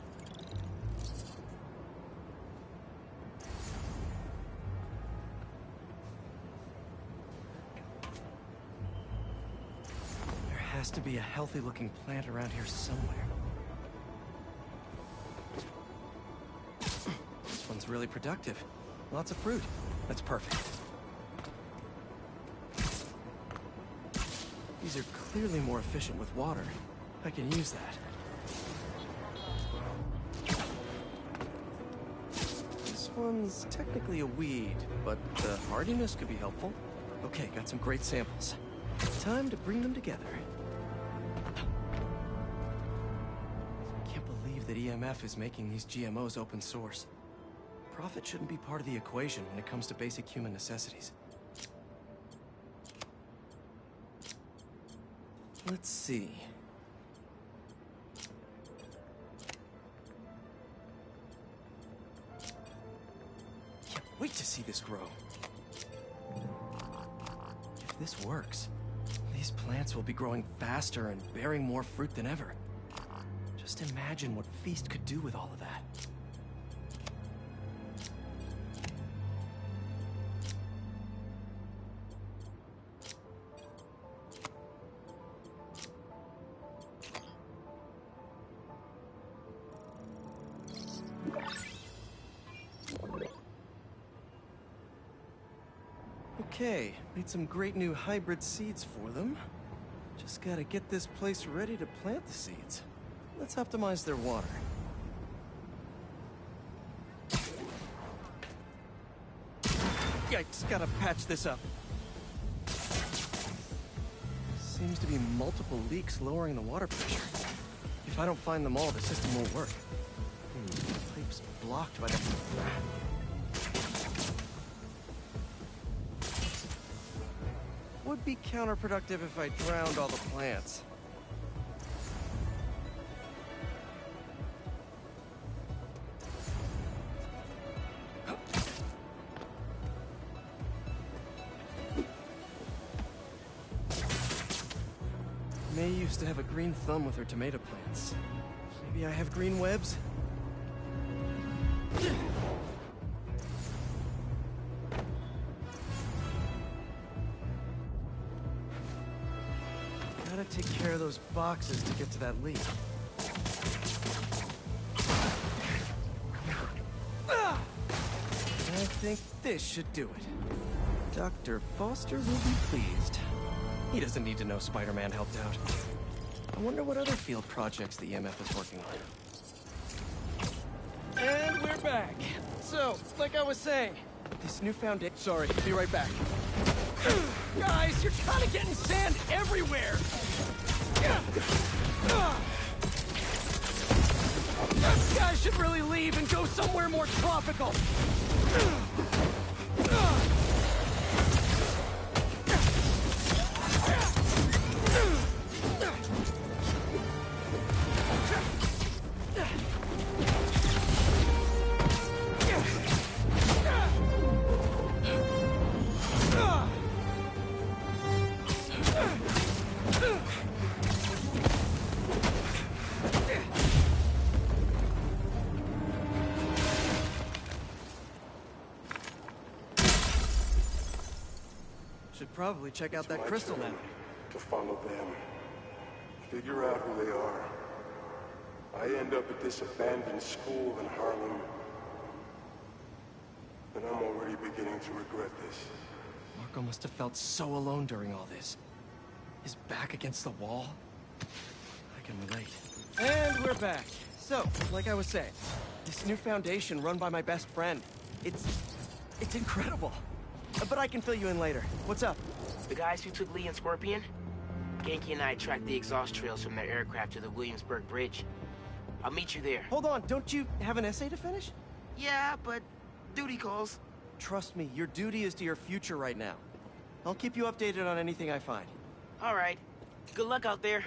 There has to be a healthy-looking plant around here somewhere. This one's really productive. Lots of fruit. That's perfect. These are clearly more efficient with water. I can use that. This one's technically a weed, but the hardiness could be helpful. Okay, got some great samples. Time to bring them together. Can't believe that EMF is making these GMOs open source. Profit shouldn't be part of the equation when it comes to basic human necessities. Let's see. Can't wait to see this grow. If this works, these plants will be growing faster and bearing more fruit than ever. Just imagine what Feast could do with all of that. Okay, made some great new hybrid seeds for them. Just gotta get this place ready to plant the seeds. Let's optimize their water. Yikes, gotta patch this up. Seems to be multiple leaks lowering the water pressure. If I don't find them all, the system won't work. The pipe's blocked by the... Would be counterproductive if I drowned all the plants. May used to have a green thumb with her tomato plants. Maybe I have green webs? take care of those boxes to get to that lead. I think this should do it. Dr. Foster will be pleased. He doesn't need to know Spider-Man helped out. I wonder what other field projects the EMF is working on. And we're back. So, like I was saying, this newfound... Sorry, be right back. Guys, you're kind of getting sand everywhere! You guys should really leave and go somewhere more tropical! Should probably check out that crystal now. To follow them. Figure out who they are. I end up at this abandoned school in Harlem. And I'm already beginning to regret this. Marco must have felt so alone during all this. His back against the wall. I can relate. And we're back. So, like I was saying, this new foundation run by my best friend. It's incredible. But I can fill you in later. What's up? The guys who took Lee and Scorpion? Ganke and I tracked the exhaust trails from their aircraft to the Williamsburg Bridge. I'll meet you there. Hold on, don't you have an essay to finish? Yeah, but duty calls. Trust me, your duty is to your future right now. I'll keep you updated on anything I find. All right. Good luck out there.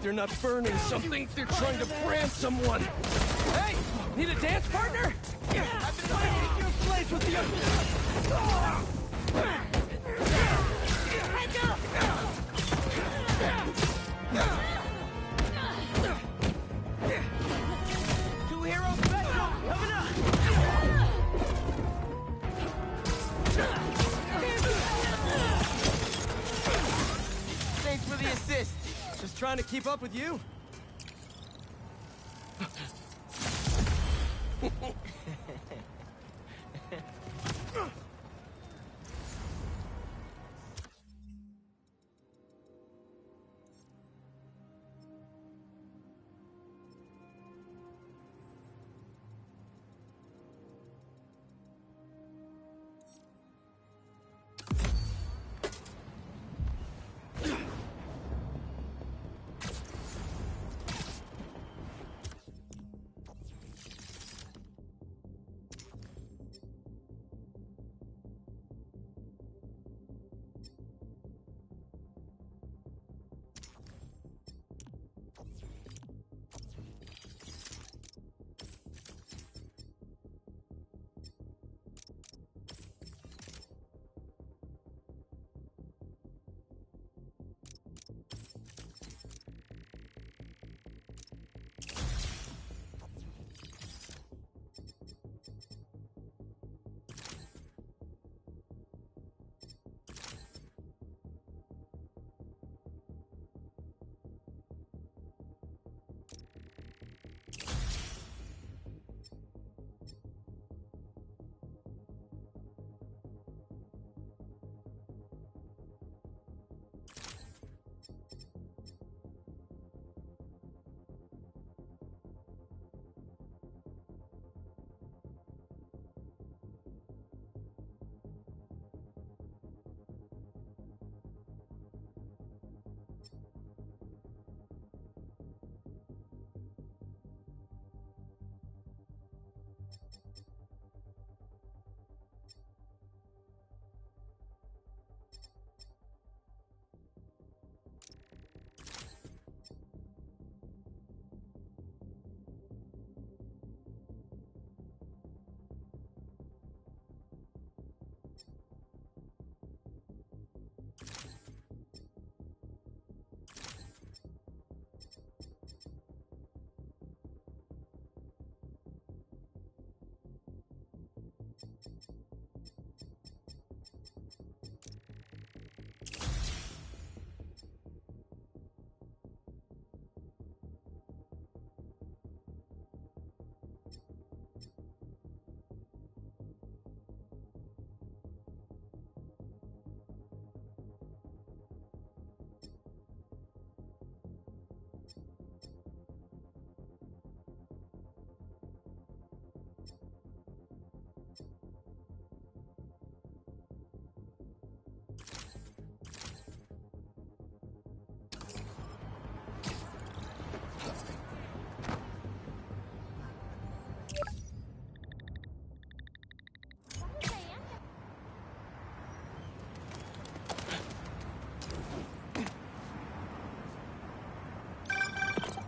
they're not burning something, they're trying to brand someone. Hey! Need a dance partner? I've been finding your place with the... Two hero special coming up! Thanks for the assist. Just trying to keep up with you.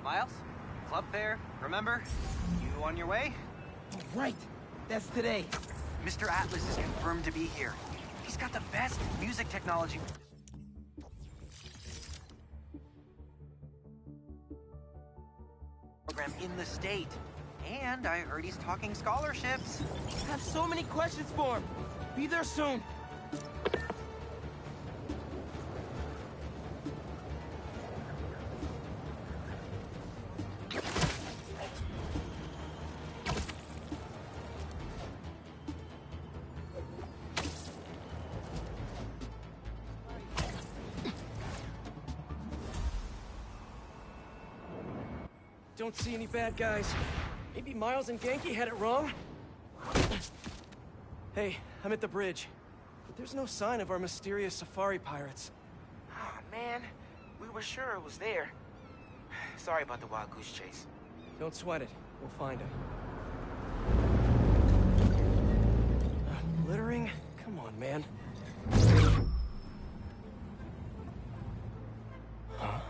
Miles? Club fair, remember? You on your way? Right! That's today. Mr. Atlas is confirmed to be here. He's got the best music technology program in the state. And I heard he's talking scholarships. I have so many questions for him. Be there soon. Don't see any bad guys. Maybe Miles and Genki had it wrong? Hey, I'm at the bridge. But there's no sign of our mysterious safari pirates. Oh, man. We were sure it was there. Sorry about the wild goose chase. Don't sweat it. We'll find him. Littering? Come on, man. Huh?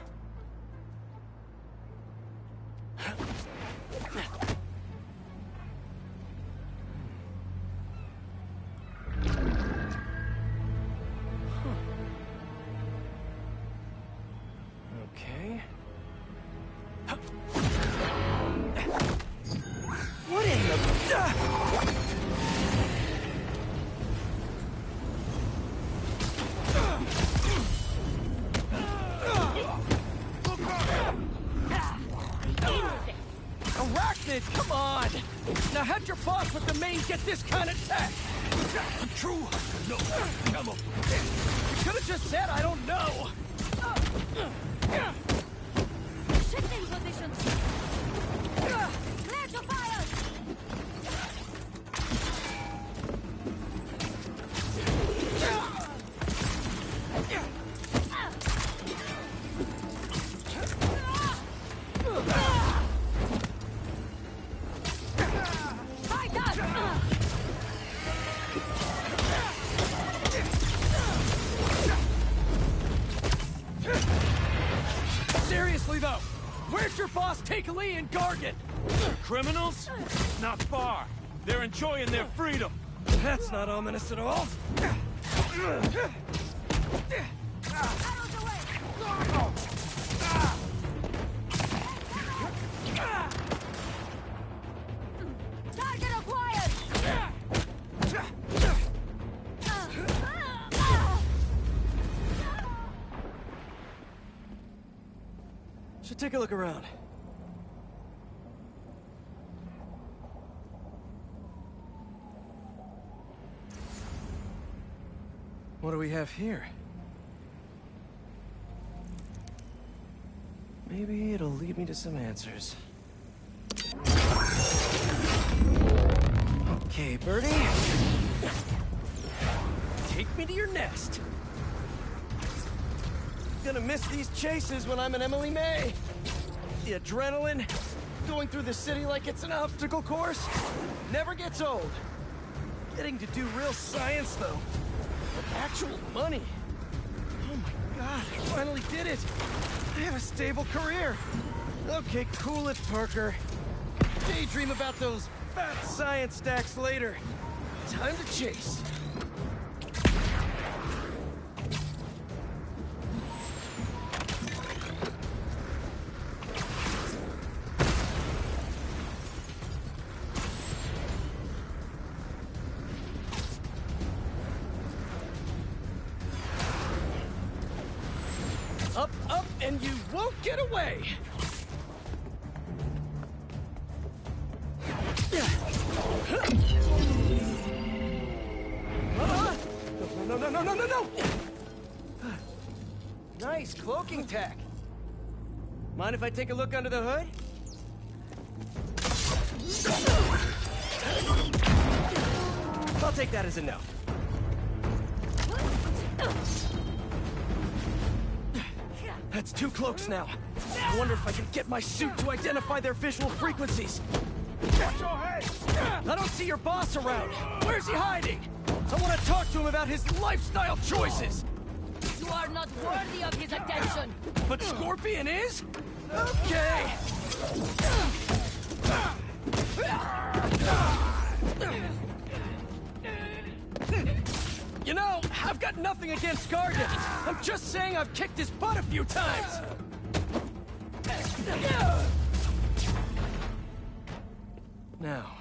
Arachnid, come on! Now how'd your boss with the mane get this kind of tech? True hunter, no chemical. You could've just said I don't know! Shifting positions! Clear to fire! Seriously though, where's your boss take Lee and Gargan? Criminals? Not far. They're enjoying their freedom. That's not ominous at all. Target acquired! Should take a look around. What do we have here? Maybe it'll lead me to some answers. Okay, Birdie. Take me to your nest. Gonna miss these chases when I'm an Emily May. The adrenaline, going through the city like it's an obstacle course, never gets old. Getting to do real science, though. With actual money. Oh my god, I finally did it. I have a stable career. Okay, cool it, Parker. Daydream about those fat science stacks later. Time to chase. Up, up, and you won't get away! No! Nice cloaking tech. Mind if I take a look under the hood? I'll take that as a no. That's 2 cloaks now. I wonder if I can get my suit to identify their visual frequencies. Watch your head! I don't see your boss around. Where's he hiding? I want to talk to him about his lifestyle choices. You are not worthy of his attention. But Scorpion is? Okay. You know, I've got nothing against Gargan. I'm just saying I've kicked his butt a few times. Now.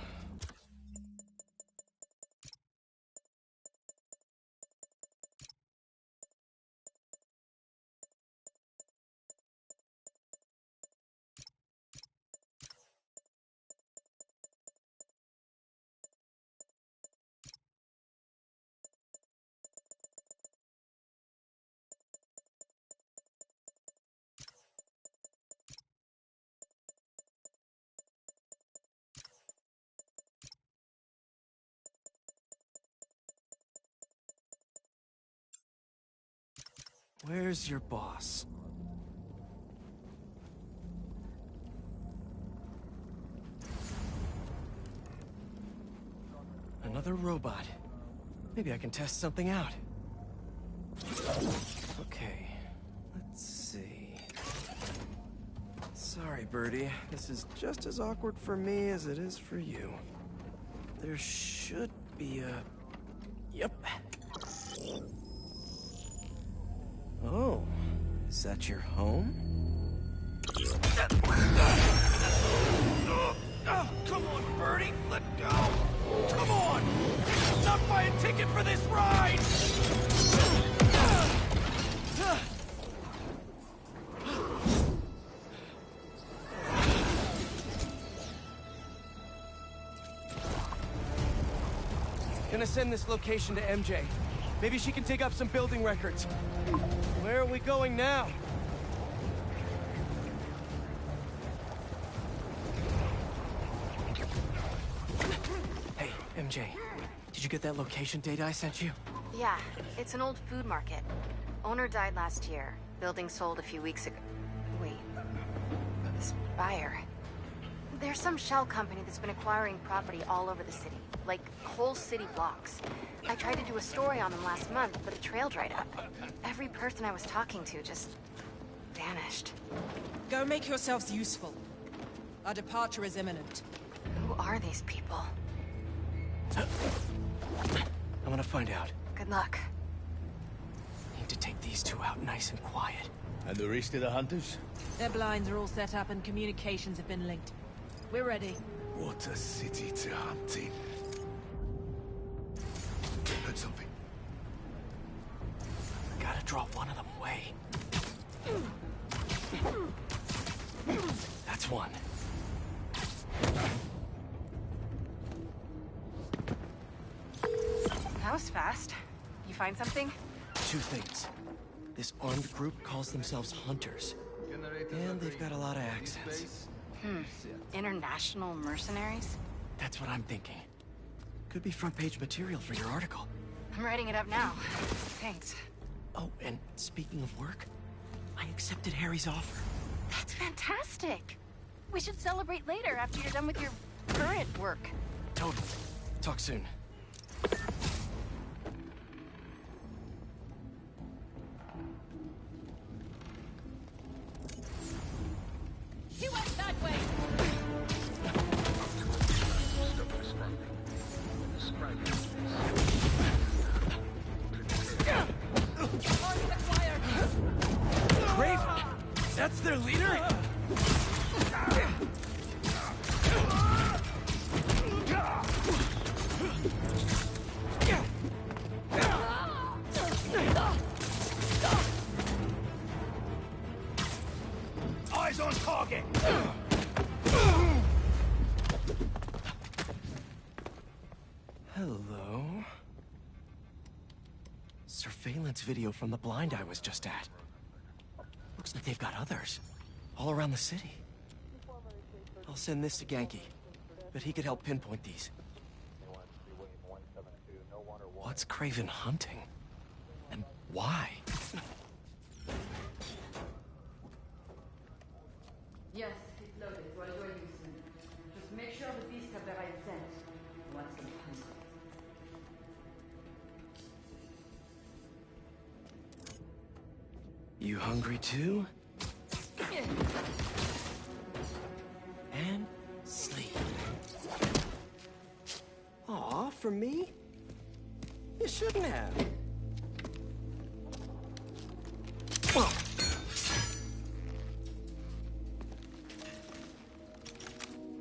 Where's your boss? Another robot. Maybe I can test something out. Okay, let's see. Sorry, Birdie. This is just as awkward for me as it is for you. There should be a... Yep. Oh, is that your home? Oh, come on, Birdie, let go! Come on! Not buy a ticket for this ride! gonna send this location to MJ. Maybe she can dig up some building records. Where are we going now? Hey, MJ. Did you get that location data I sent you? Yeah, it's an old food market. Owner died last year. Building sold a few weeks ago. Wait. This buyer. There's some shell company that's been acquiring property all over the city. Like, whole city blocks. I tried to do a story on them last month, but it trailed right up. Every person I was talking to just vanished. Go make yourselves useful. Our departure is imminent. Who are these people? I'm gonna find out. Good luck. Need to take these two out nice and quiet. And the rest of the hunters? Their blinds are all set up and communications have been linked. We're ready. What a city to hunt in. Heard something. Gotta draw one of them away. That's one. That was fast. You find something? Two things. This armed group calls themselves Hunters. And they've got a lot of accents. International mercenaries? That's what I'm thinking. Could be front-page material for your article. I'm writing it up now. Thanks. Oh, and speaking of work, I accepted Harry's offer. That's fantastic. We should celebrate later after you're done with your current work. Totally. Talk soon. He went that way! Kraven! That's their leader? Eyes on target! Hello? Surveillance video from the blind I was just at. Looks like they've got others. All around the city. I'll send this to Genki. But he could help pinpoint these. What's Kraven hunting? And why? Yes, it's loaded. We'll join you soon. Just make sure the beasts have the right scent. What's the hunt? You hungry too? And sleep. Aw, for me? You shouldn't have.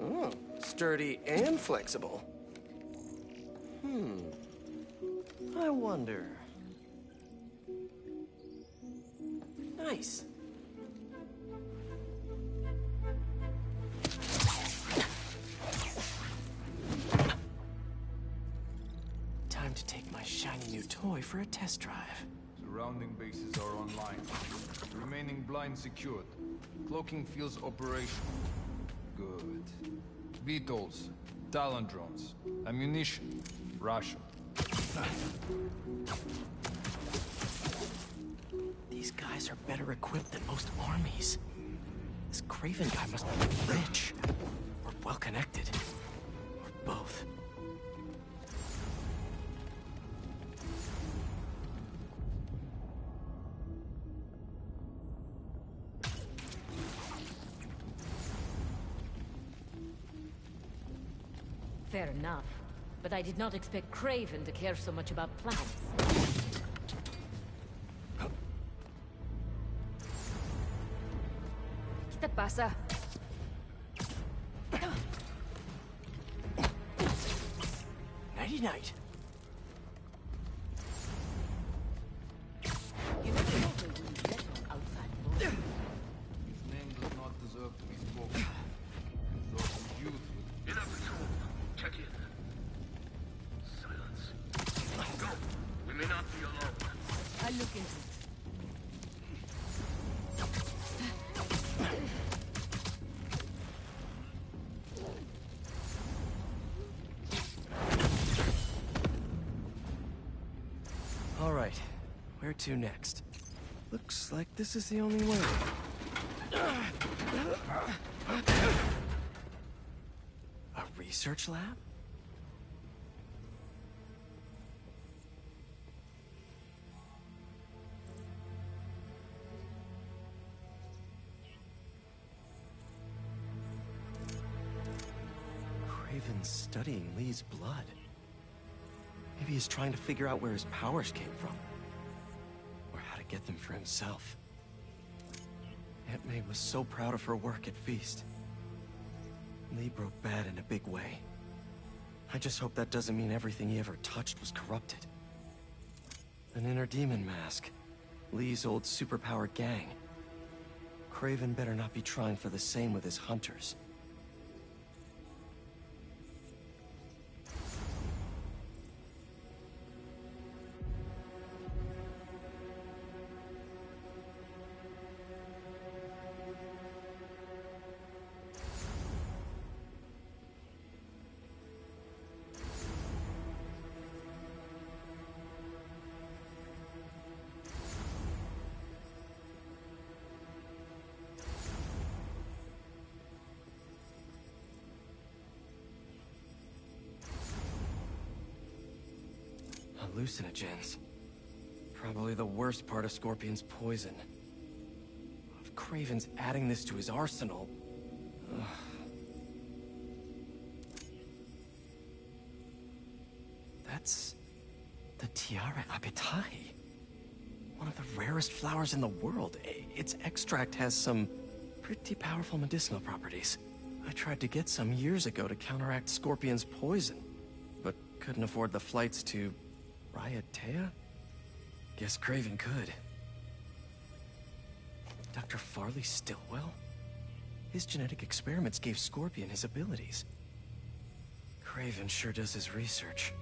Oh, sturdy and flexible. I wonder. Nice. Time to take my shiny new toy for a test drive. Surrounding bases are online. Remaining blind secured. Cloaking fields operational. Good. VTOLs, Talon drones, ammunition, Russia. These guys are better equipped than most armies. This Kraven guy must be rich, or well-connected, or both. Fair enough. But I did not expect Kraven to care so much about plants. ¿Qué te pasa? Nighty-night. His name does not deserve to be spoken. Those youth with... Check in. Silence. Where to next? Looks like this is the only way. A research lab? Kraven's studying Lee's blood. Maybe he's trying to figure out where his powers came from. Or how to get them for himself. Aunt May was so proud of her work at Feast. Lee broke bad in a big way. I just hope that doesn't mean everything he ever touched was corrupted. An inner demon mask. Lee's old superpowered gang. Kraven better not be trying for the same with his hunters. Hallucinogens. Probably the worst part of Scorpion's poison. If Kraven's adding this to his arsenal... Ugh. That's... the Tiara Apitai. One of the rarest flowers in the world. Its extract has some pretty powerful medicinal properties. I tried to get some years ago to counteract Scorpion's poison, but couldn't afford the flights to Raiatea? Guess Kraven could. Dr. Farley Stillwell? His genetic experiments gave Scorpion his abilities. Kraven sure does his research.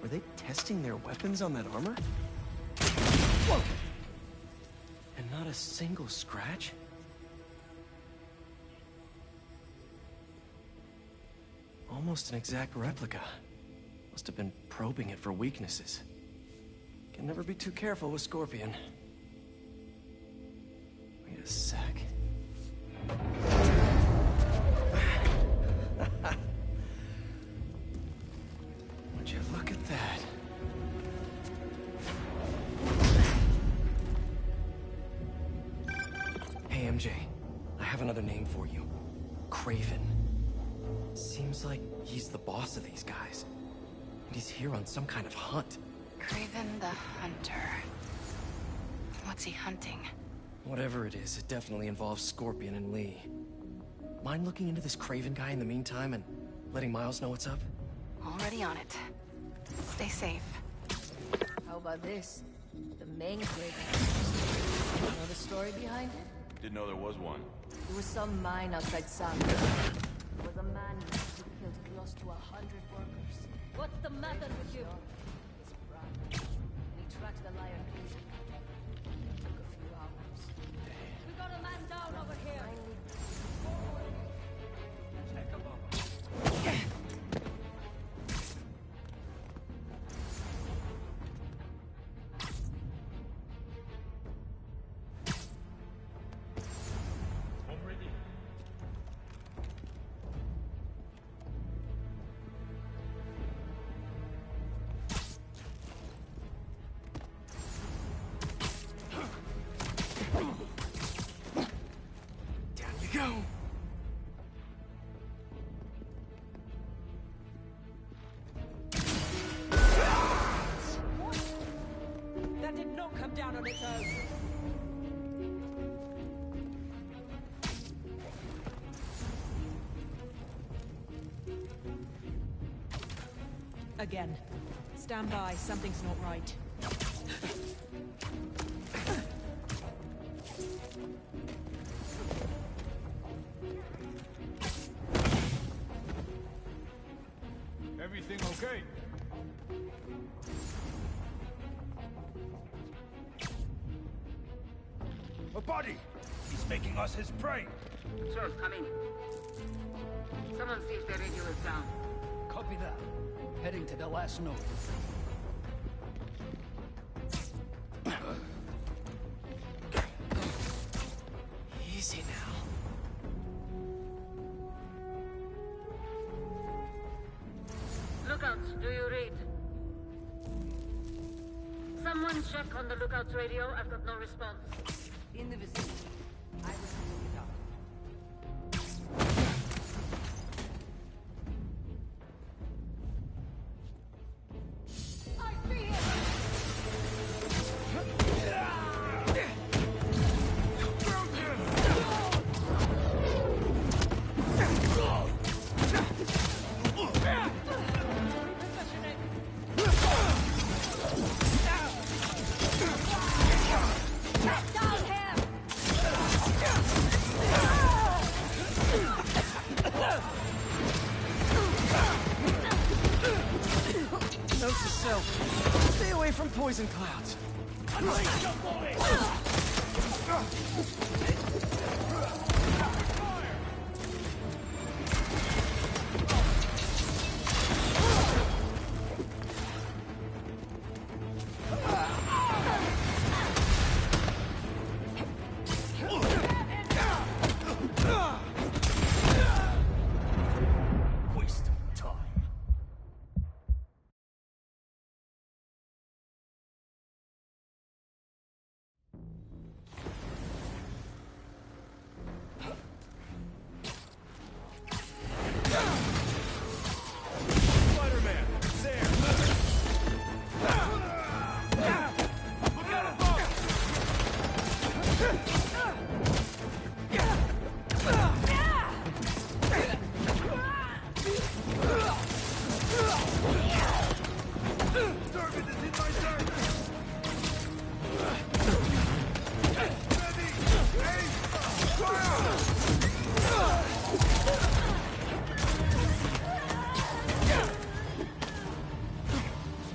Were they testing their weapons on that armor? Whoa! And not a single scratch? Almost an exact replica. Must have been probing it for weaknesses. Can never be too careful with Scorpion. Wait a sec. Would you look at that? Hey, MJ. I have another name for you. Kraven. Seems like he's the boss of these guys. And he's here on some kind of hunt. Kraven the Hunter. What's he hunting? Whatever it is, it definitely involves Scorpion and Lee. Mind looking into this Kraven guy in the meantime and letting Miles know what's up? Already on it. Stay safe. How about this? The main Kraven. You know the story behind it? Didn't know there was one. There was some mine outside Saga. was a man who killed close to 100 workers. What's the matter with you? His brother. And he tracked the liar case. It took a few hours. We got a man down over here. Check him over. Go! That did not come down on its own. Again. Stand by, something's not right. Everything okay? A body! He's making us his prey! Sir, come in. Someone see if the radio is down. Copy that. Heading to the last node. Easy now. Lookouts, do you read? Someone check on the lookouts radio. I've got no response. In the vicinity. I will look it up. I see him! Note to self. Stay away from poison clouds. Waste of time. Spider-Man, there! Look out above! Target is in my sight! Ready! Aim! Fire!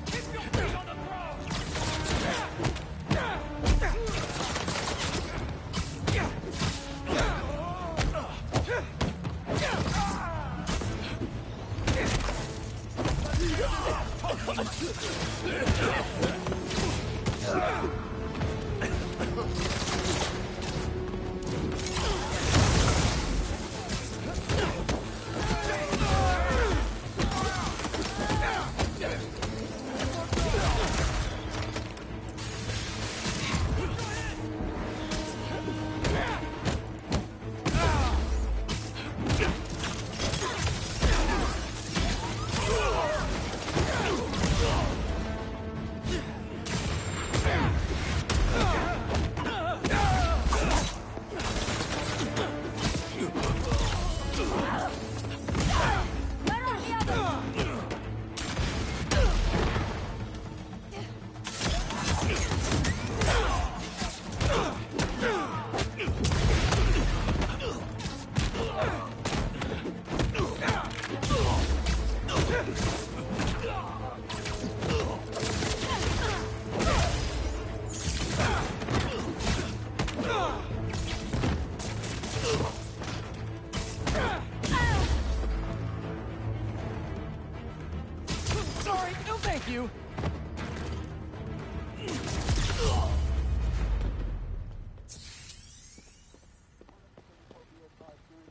Keep your feet on the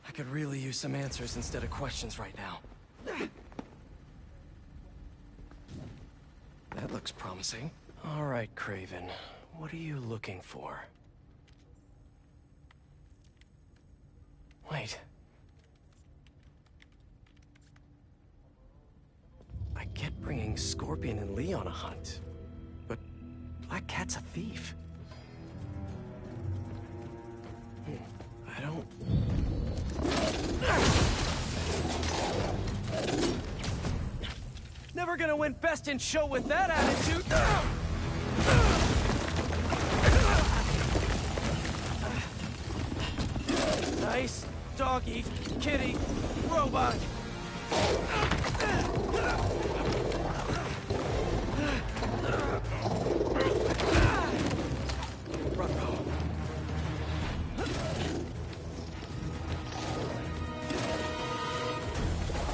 I could really use some answers instead of questions right now. That looks promising. All right, Craven. What are you looking for? Wait. I get bringing Scorpion and Lee on a hunt, but Black Cat's a thief. I don't... Never gonna win Best in Show with that attitude! Nice doggy, kitty, robot!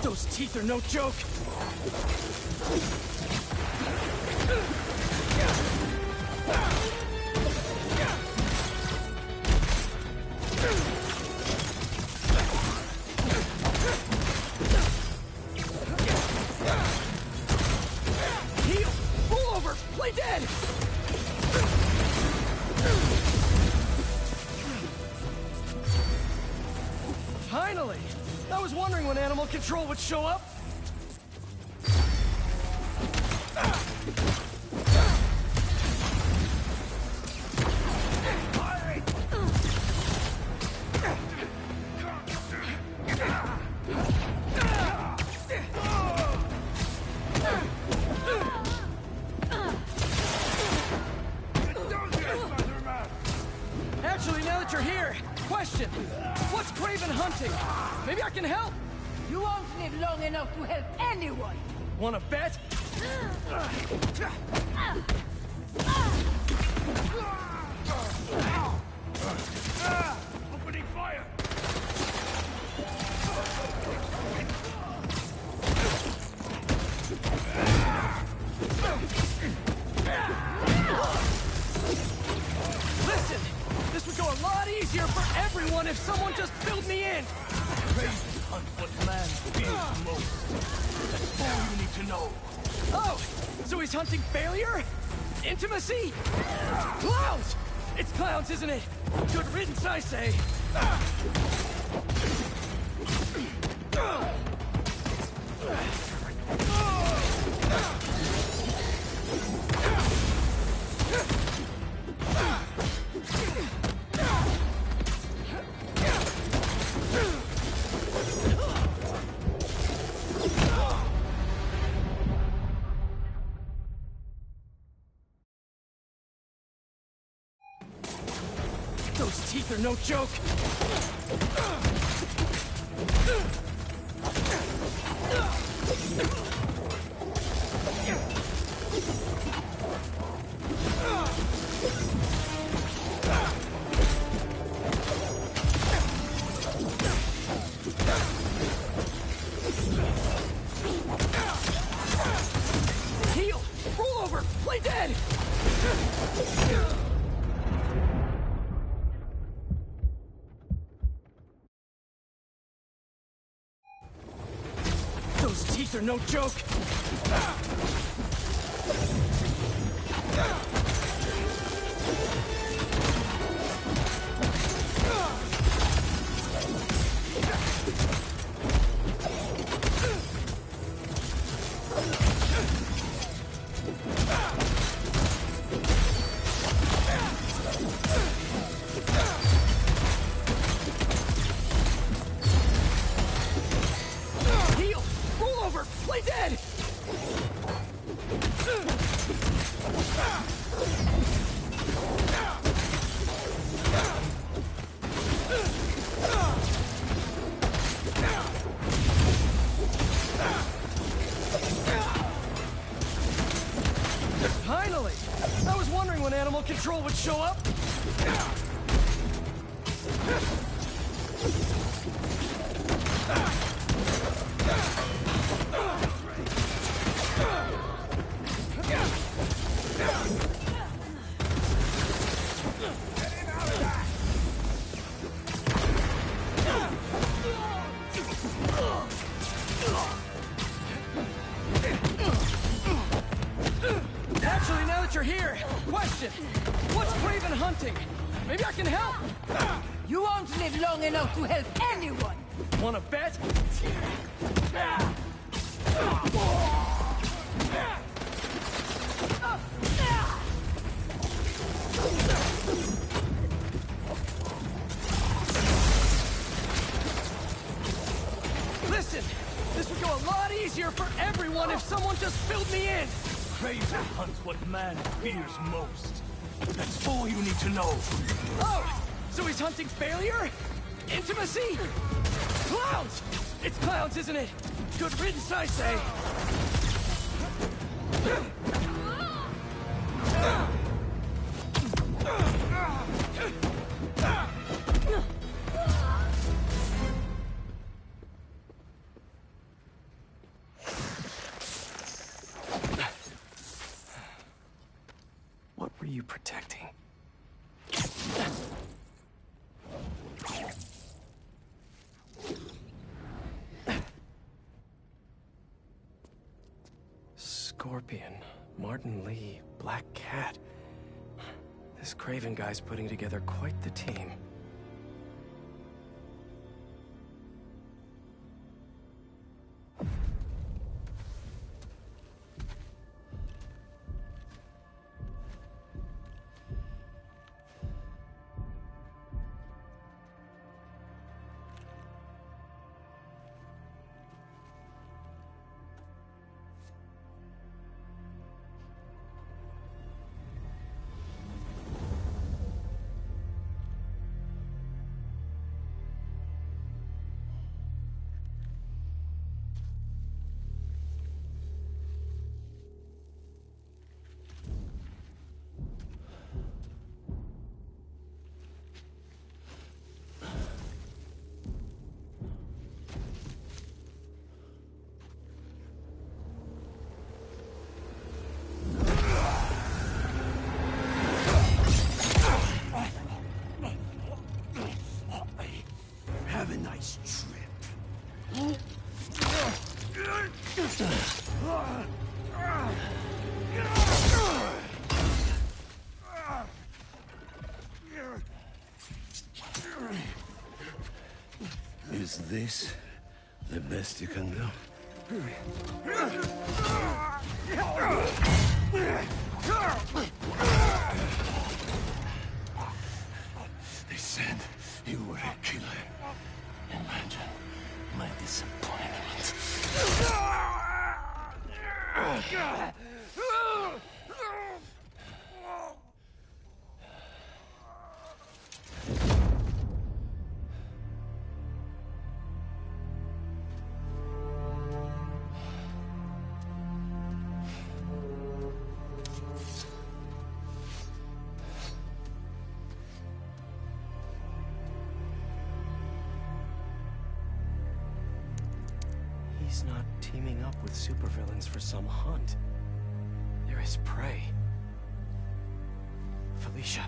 Those teeth are no joke! Heal! Roll over! Play dead! Finally! I was wondering when Animal Control would show up. Actually, now that you're here, question. What's Craven hunting? Maybe I can help. You won't live long enough to help anyone. Wanna bet? Opening fire! Listen! This would go a lot easier for everyone if someone just filled me in! Crazy hunt what man fears most. That's all you need to know. Oh! So he's hunting failure? Intimacy? Clowns! It's clowns, isn't it? Good riddance, I say. Those teeth are no joke! Heal! Roll over! Play dead! Those teeth are no joke! Heal! Roll over! Play dead! Finally! I was wondering when Animal Control would show up. that you're here, question. What's Craven hunting? Maybe I can help. You won't live long enough to help anyone. Wanna bet? Listen, this would go a lot easier for everyone if someone just filled me in. Craven hunts what man fears most. That's all you need to know. Oh, so he's hunting failure? Intimacy? Clowns! It's clowns, isn't it? Good riddance, I say. What were you protecting? Scorpion, Martin Lee, Black Cat. This Craven guy's putting together quite the team. Have a nice trip. Is this the best you can do? They said you were a killer. Imagine my disappointment. He's not teaming up with supervillains for some hunt. They're his prey. Felicia.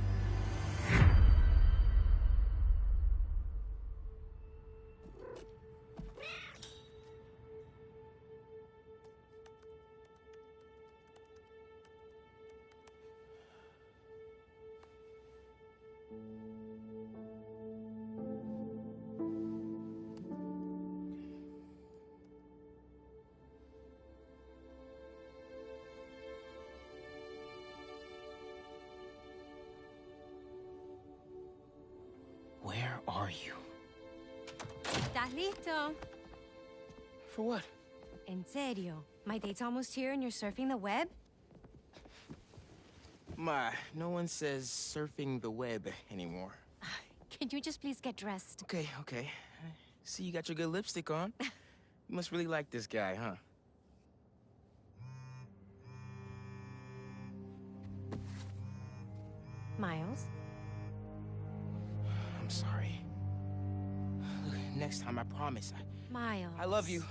Where are you? ¿Estás listo? For what? En serio. My date's almost here and you're surfing the web? Ma, no one says surfing the web anymore. Can you just please get dressed? Okay, okay. See, you got your good lipstick on. You must really like this guy, huh? Miles? I'm sorry. Look, next time, I promise. Miles. I love you.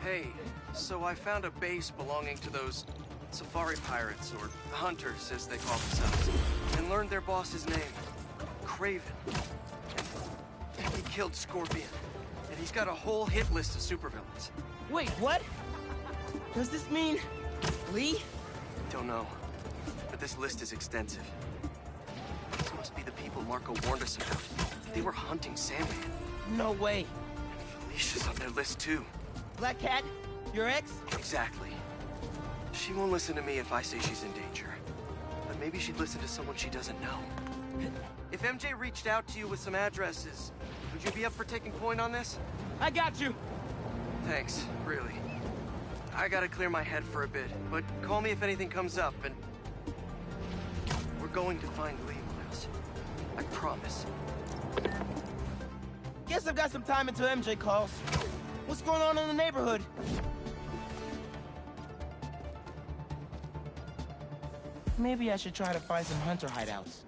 Hey, so I found a base belonging to those safari pirates, or hunters as they call themselves, and learned their boss's name, Kraven. And he killed Scorpion, and he's got a whole hit list of supervillains. Wait, what? Does this mean Lee? Don't know, but this list is extensive. These must be the people Marco warned us about. They were hunting Sandman. No way. And Felicia's on their list too. Black Cat? Your ex? Exactly. She won't listen to me if I say she's in danger. But maybe she'd listen to someone she doesn't know. If MJ reached out to you with some addresses, would you be up for taking point on this? I got you! Thanks, really. I gotta clear my head for a bit, but call me if anything comes up, and... we're going to find Lee, Miles. I promise. Guess I've got some time until MJ calls. What's going on in the neighborhood? Maybe I should try to find some hunter hideouts.